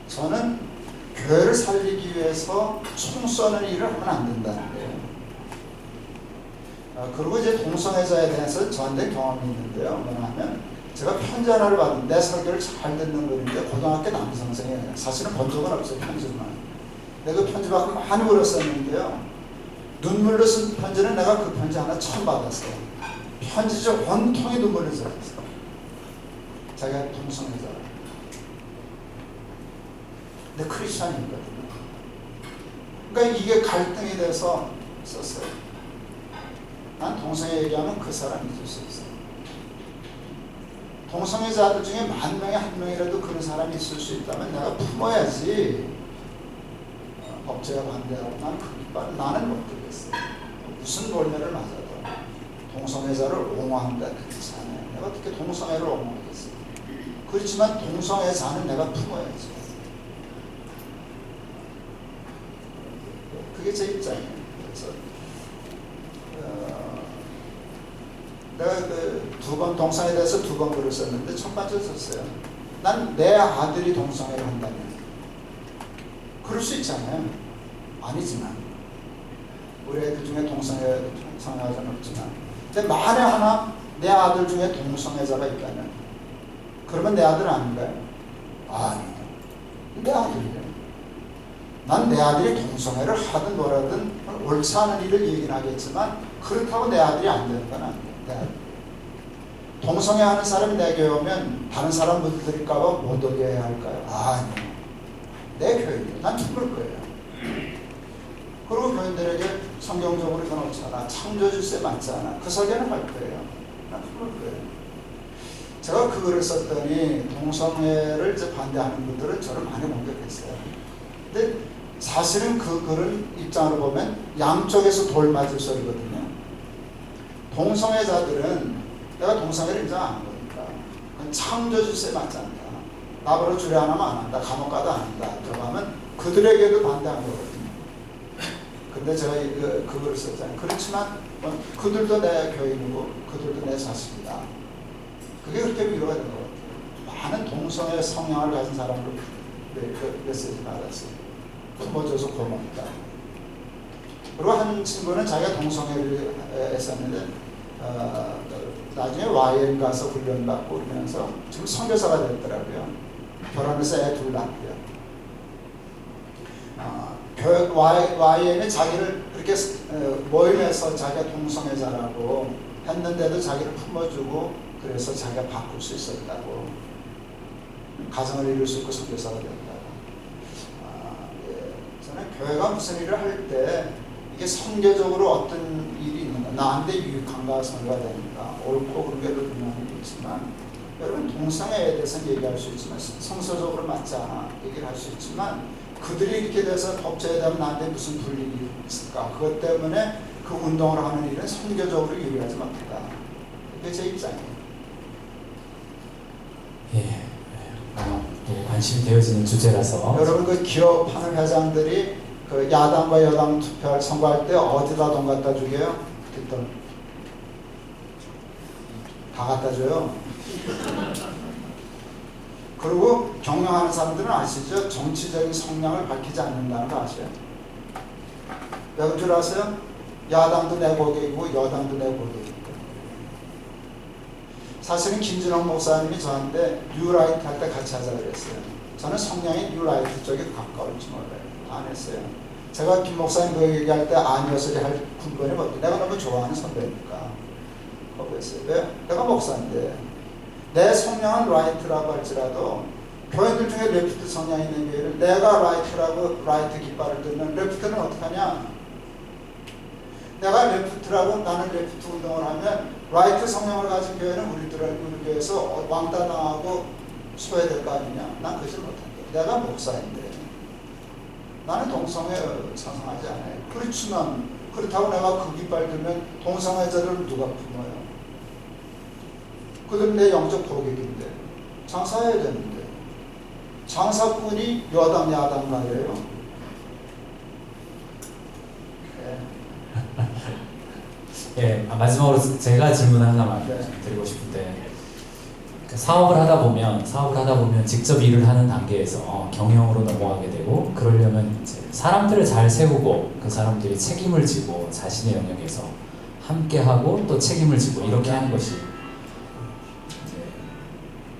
[SPEAKER 2] 저는 교회를 살리기 위해서 총 쏘는 일을 하면 안 된다는 거예요. 그리고 이제 동성애자에 대해서 저한테 경험이 있는데요. 뭐냐면 제가 편지 하나를 받은 내 설교를 잘 듣는 분인데 고등학교 남성생이에요. 사실은 본 적은 없어요. 편지만. 내가 그 편지 받고 많이 울었었는데요. 눈물로 쓴 편지는 내가 그 편지 하나 처음 받았어요. 편지죠. 온통이 눈물을 쏟았어요. 자기가 동성애자. 근데 크리스찬이거든요. 그러니까 이게 갈등이 돼서 썼어요. 난 동성애 얘기하면 그 사람 잊을 수 있어요. 동성애자들 중에 10,000명에 1명이라도 그런 사람이 있을 수 있다면 내가 품어야지. 법제가 반대하고 난 그 깃발은 나는 못 들겠어요. 무슨 돌면을 맞아도 동성애자를 옹호한다 그렇지 않아요. 내가 어떻게 동성애를 옹호하겠어요. 그렇지만 동성애자는 내가 품어야지. 그게 제 입장이에요. 그래서 내가 두 번 동성애에 대해서 2번 글을 썼는데 첫 번째 썼어요. 난 내 아들이 동성애를 한다면 그럴 수 있잖아요. 아니지만 우리 애들 중에 동성애자는 없지만, 근데 만에 하나 내 아들 중에 동성애자가 있다면 그러면 내 아들 아닌가요? 아니요. 내 아들이에요. 난 내 아들이 동성애를 하든 뭐라든 옳지 않은 일을 얘기는 하겠지만 그렇다고 내 아들이 안 되는 건 아니에요. 내 아들. 동성애 하는 사람이 내 교회 오면 다른 사람 물들일까봐 못 오게 해야 할까요? 아니요. 내 교회예요. 난 죽을 거예요. 그리고 교인들에게 성경적으로 이건 옳잖아. 창조주세 맞지 않아. 그 설계는 할 거예요. 난 죽을 거예요. 제가 그 글을 썼더니 동성애를 이제 반대하는 분들은 저를 많이 공격했어요. 근데 사실은 그 글은 입장으로 보면 양쪽에서 돌 맞을 소리거든요. 동성애자들은 내가 동성애를 인정 안 하는 거니까 그건 창조주세 맞지 않다. 나보러 주례 안 하면 안 한다. 감옥 가도 안 한다. 들어가면 그들에게도 반대한 거거든요. 근데 제가 그 글을 썼잖아요. 그렇지만 그들도 내 교인이고 그들도 내 자식이다. 그게 그렇게 위로가 되는 것 같아요. 많은 동성애 성향을 가진 사람으로 그 메시지 받았어요. 품어줘서 고맙다. 그리고 한 친구는 자기가 동성애를 했었는데 나중에 YM 가서 훈련받고 그러면서 지금 선교사가 됐더라고요. 결혼해서 애 둘 낳고요. YM이 자기를 그렇게 모임에서 자기가 동성애자라고 했는데도 자기를 품어주고 그래서 자기가 바꿀 수 있었다고, 가정을 이룰 수 있고 선교사가 됐다고. 저는 교회가 무슨 일을 할 때 이게 선교적으로 어떤 일이 있는가, 나한테 유익한가 선교가 되는가, 옳고 그런 게 분명히 있지만, 여러분 동성애에 대해서는 얘기할 수 있지만 성서적으로 맞지 않아 얘기를 할 수 있지만 그들이 이렇게 돼서 법제에 대한 나한테 무슨 불이익이 있을까? 그것 때문에 그 운동을 하는 일은 선교적으로 유리하지 못하다. 그게 제 입장이에요.
[SPEAKER 1] 예, 또 관심이 되어지는 주제라서
[SPEAKER 2] 여러분 그 기업하는 회장들이 그 야당과 여당 투표할 선거할 때 어디다 돈 갖다 주게요? 뒷돈 다 갖다 줘요. 그리고 경영하는 사람들은 아시죠? 정치적인 성향을 밝히지 않는다는 거 아세요? 왜 그런 줄 아세요? 야당도 내 고객이고 여당도 내 고객이고. 사실은 김진홍 목사님이 저한테 뉴라이트 할 때 같이 하자 그랬어요. 저는 성향이 뉴라이트 쪽에 가까울지 몰라요. 안 했어요. 제가 김 목사님 그 얘기할 때 아니었으리 할 근본이 뭐지? 내가 너무 좋아하는 선배니까 거부했어요. 왜? 내가 목사인데 내 성향은 라이트라고 할지라도 교인들 중에 레프트 성향이 있는 교회를 내가 라이트라고 라이트 깃발을 들면 레프트는 어떡하냐? 내가 레프트라고 나는 레프트 운동을 하면 라이트 성향을 가진 교회는 우리 교회에서 왕따 당하고 소외될 거 아니냐? 난 그러지 못한다. 내가 목사인데 나는 동성애 찬성하지 않아요. 그렇지만 그렇다고 내가 그 깃발 들면 동성애자를 누가 품어요? 그들은 내 영적 고객인데 장사해야 되는데 장사꾼이 여당 야당 가요.
[SPEAKER 1] 예, 마지막으로 제가 질문 하나만
[SPEAKER 2] 네.
[SPEAKER 1] 드리고 싶은데 사업을 하다 보면 직접 일을 하는 단계에서 경영으로 넘어가게 되고 그러려면 이제 사람들을 잘 세우고 그 사람들이 책임을 지고 자신의 영역에서 함께하고 또 책임을 지고 이렇게 하는 것이 이제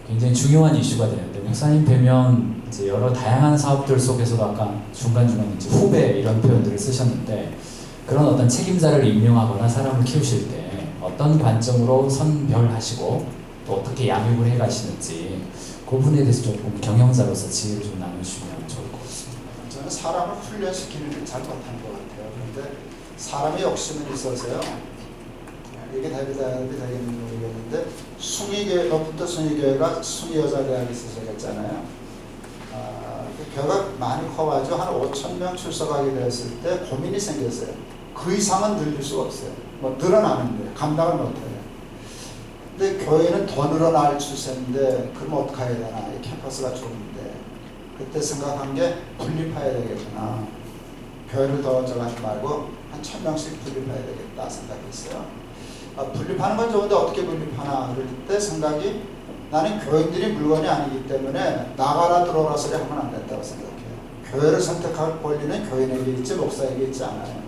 [SPEAKER 1] 굉장히 중요한 이슈가 되는데 목사님 뵈면 이제 여러 다양한 사업들 속에서도 아까 중간중간 이제 후배 이런 표현들을 쓰셨는데 그런 어떤 책임자를 임명하거나 사람을 키우실 때 어떤 관점으로 선별하시고 또 어떻게 양육을 해가시는지 그 부분에 대해서 조금 경영자로서 지혜를 좀 나누시면 좋을 것 같습니다.
[SPEAKER 2] 저는 사람을 훈련시키는 걸 잘 못한 것 같아요. 그런데 사람의 욕심은 있어서요. 이게 되겠는지 모르겠는데 숭의교회, 높부터 숭의교회가 숭의여자대학이 있으셨잖아요. 그 교회가 많이 커가지고 한 5,000명 출석하게 되었을 때 고민이 생겼어요. 그 이상은 늘릴 수가 없어요. 뭐 늘어나는데 감당을 못해요. 근데 교회는 더 늘어날 추세인데 그럼 어떻게 해야 되나? 이 캠퍼스가 좁은데 그때 생각한 게 분립해야 되겠구나. 교회를 더 저하지 말고 한 1,000명씩 분립해야 되겠다 생각했어요. 분립하는 건 좋은데 어떻게 분립하나 그럴 때 생각이 나는 교인들이 물건이 아니기 때문에 나가라 들어오라 소리 하면 안 된다고 생각해요. 교회를 선택할 권리는 교인에게 있지 목사에게 있지 않아요.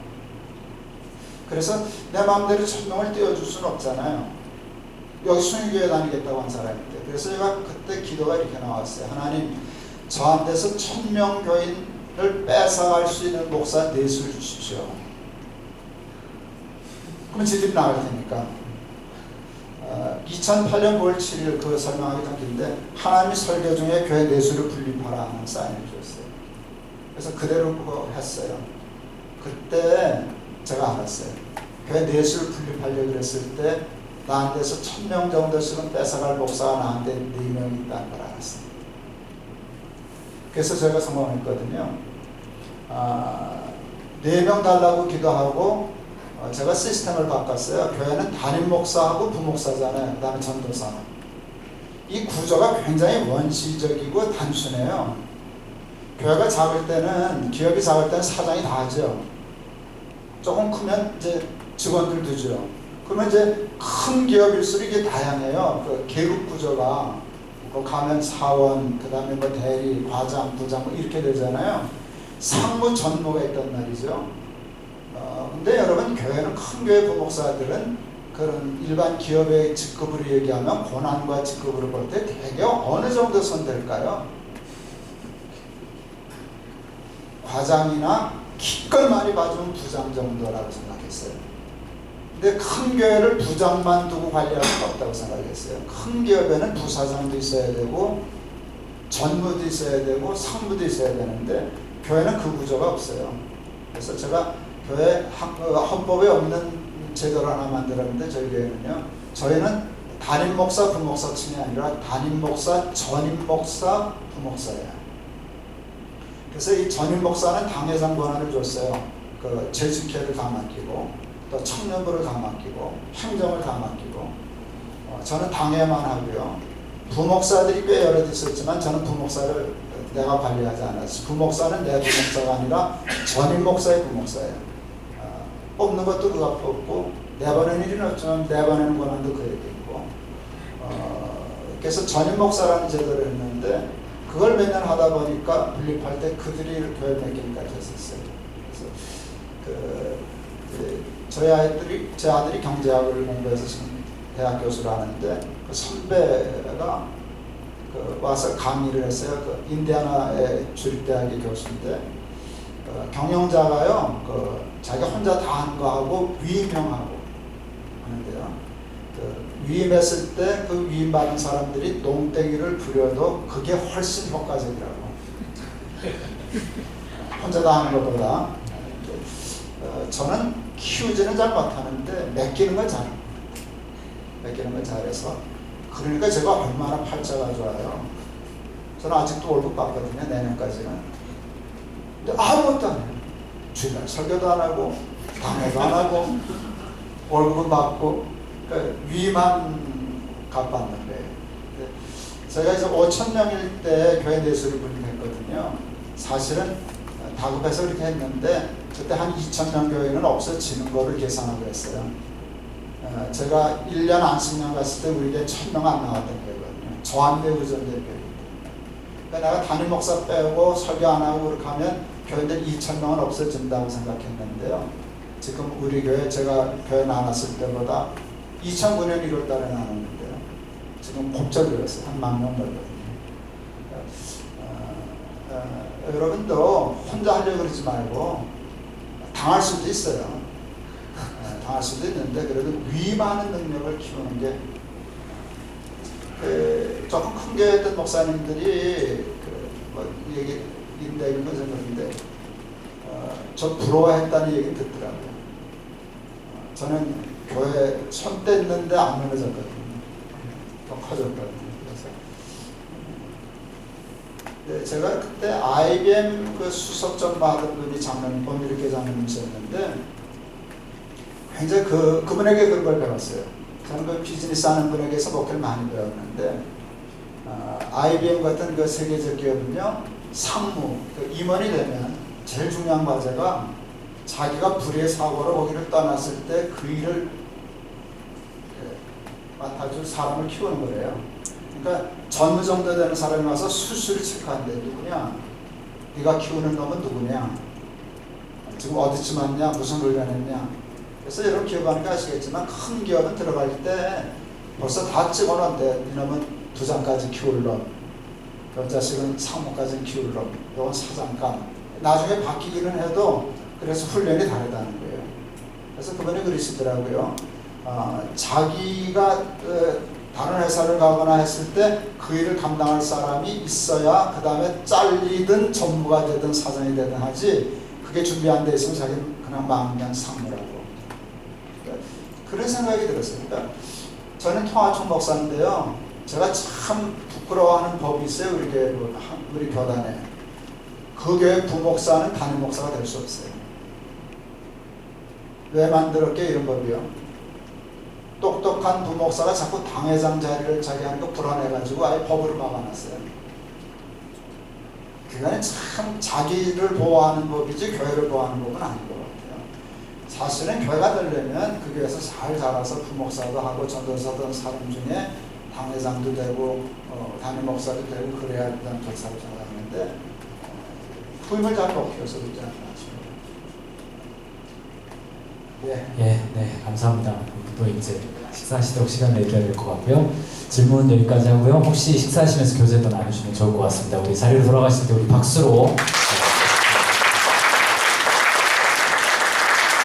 [SPEAKER 2] 그래서 내 마음대로 1000명을 띄워줄 수는 없잖아요. 여기 순위교회 다니겠다고 한 사람인데. 그래서 제가 그때 기도가 이렇게 나왔어요. 하나님, 저한테서 1000명 교인을 뺏어갈 수 있는 목사 넷을 주십시오. 그러면 지들이 나갈 테니까. 2008년 9월 7일 그 설명하기 좀 긴데, 하나님이 설교 중에 교회 내수를 분립하라 하는 사인을 줬어요. 그래서 그대로 그거 했어요. 그때 제가 알았어요. 교회 내수를 분립하려고 그랬을 때 나한테서 1000명 정도씩은 뺏어갈 목사가 나한테 4명이 있다는 걸 알았어요. 그래서 제가 성공했거든요. 4명 달라고 기도하고 제가 시스템을 바꿨어요. 교회는 담임 목사하고 부목사잖아요. 그 다음에 전도사. 이 구조가 굉장히 원시적이고 단순해요. 교회가 작을 때는, 기업이 작을 때는 사장이 다 하죠. 조금 크면 이제 직원들 두죠. 그러면 이제 큰 기업일수록 이게 다양해요. 그 계급 구조가. 그 가면 사원, 그 다음에 뭐 대리, 과장, 부장 뭐 이렇게 되잖아요. 상무, 전무가 있단 말이죠. 근데 여러분, 교회는 큰 교회 부목사들은 그런 일반 기업의 직급으로 얘기하면 고난과 직급으로 볼 때 대개 어느 정도 선 될까요? 과장이나 기껏 많이 봐주면 부장 정도라고 생각했어요. 근데 큰 교회를 부장만 두고 관리할 수 없다고 생각했어요. 큰 기업에는 부사장도 있어야 되고 전무도 있어야 되고 상무도 있어야 되는데 교회는 그 구조가 없어요. 그래서 제가 교회 헌법에 없는 제도를 하나 만들었는데 저희 교회는요. 저희는 담임 목사, 부목사층이 아니라 담임 목사, 전임 목사, 부목사예요. 그래서 이 전임 목사는 당회장 권한을 줬어요. 그 재직회를 다 맡기고 또 청년부를 다 맡기고 행정을 다 맡기고 저는 당회만 하고요. 부목사들이 꽤 여럿 있었지만 저는 부목사를 내가 관리하지 않았어요. 부목사는 내 부목사가 아니라 전임 목사의 부목사예요. 뽑는 것도 그가 뽑고 내보내는 일은 없지만 내보내는 권한도 그에게 있고 그래서 전임 목사라는 제도를 했는데 그걸 몇 년 하다 보니까 분립할 때 그들이 교회 맡기기까지 했었어요. 그래서 제 아들이 경제학을 공부해서 지금 대학 교수를 하는데 그 선배가 와서 강의를 했어요. 그 인디애나의 주립대학의 교수인데 경영자가요. 자기가 혼자 다 하는 거하고 위임형하고 하는데요. 위임했을 때 그 위임받은 사람들이 농땡이를 부려도 그게 훨씬 효과적이라고. 혼자 다 하는 것보다. 저는 키우지는 잘 못하는데 맡기는 걸 잘해요. 맡기는 걸 잘해서 그러니까 제가 얼마나 팔자가 좋아요. 저는 아직도 월급 받거든요. 내년까지는. 근데 아무것도 안 해요. 주일 설교도 안 하고 당회도 안 하고 월급은 받고 그러니까 위만 갚았는 거예요. 제가 이제 5,000명일 때 교회 내수를 분립했거든요. 사실은 다급해서 그렇게 했는데 그때 한 2,000명 교회는 없어지는 거를 계산하고 했어요. 제가 1년 안식년 갔을 때 우리 교회 1,000명 안 나왔던 거거든요. 저한테 의존된 교회. 그러니까 내가 담임 목사 빼고 설교 안 하고 그렇게 하면 교회들 2,000명은 없어진다고 생각했는데요. 지금 우리 교회 제가 교회 나눴을 때보다 2009년 1월 달에 나눴는데요. 지금 곱절 늘었어요. 한 10,000명 늘거든요. 여러분도 혼자 하려고 그러지 말고 당할 수도 있어요. 당할 수도 있는데 그래도 위임하는 능력을 키우는 게 조금 큰 교회 했던 목사님들이 얘기 인대는 건 그런데 저 부러워했다는 얘기 듣더라고요. 저는 교회 손 뗐는데 안 무너졌거든요. 더 커졌거든요. 그래서 제가 그때 IBM 그 수석전 받은 분이 장로님, 범일교 장로님이셨는데 굉장히 그분에게 그런 걸 배웠어요. 저는 그 비즈니스 하는 분에게서 목회를 많이 배웠는데 IBM 같은 그 세계적 기업은요 상무, 그 임원이 되면 제일 중요한 과제가 자기가 불의의 사고로 거기를 떠났을 때 그 일을 맡아줄 사람을 키우는 거예요. 그러니까 전무 정도 되는 사람이 와서 수시로 체크한대. 누구냐? 네가 키우는 놈은 누구냐? 지금 어디쯤 왔냐? 무슨 훈련했냐? 그래서 여러분 기억하는 거 아시겠지만 큰 기업은 들어갈 때 벌써 다 찍어놓은데 이놈은 부장까지 키울 놈, 그 자식은 상무까지 키울 놈, 이건 사장감. 나중에 바뀌기는 해도 그래서 훈련이 다르다는 거예요. 그래서 그분이 그러시더라고요. 자기가 다른 회사를 가거나 했을 때 그 일을 감당할 사람이 있어야 그 다음에 잘리든 전무가 되든 사장이 되든 하지, 그게 준비 안 돼 있으면 자기는 그냥 망냥 상무라고. 그런 생각이 들었어요. 그러니까 저는 통화총 목사인데요. 제가 참 부끄러워하는 법이 있어요. 우리 교단에. 그 교회 부목사는 담임 목사가 될 수 없어요. 왜 만들었게 이런 법이요? 똑똑한 부목사가 자꾸 당회장 자리를 자기하는 거 불안해가지고 아예 법으로 막아놨어요. 그거는 참 자기를 보호하는 법이지 교회를 보호하는 법은 아닌 것 같아요. 사실은 교회가 되려면 그 교회에서 잘 자라서 부목사도 하고 전도사도 사람 중에 당회장도 되고 담임 목사도 되고 그래야 일단 교사로 전하는데 부임을 잘 못 키워서 그렇지 않나 싶습니다.
[SPEAKER 1] 네, 감사합니다. 또 이제 식사하시도록 시간 내줘야 될 것 같고요. 질문 여기까지 하고요. 혹시 식사하시면서 교제도 나누시면 좋을 것 같습니다. 우리 자리로 돌아가실 때 우리 박수로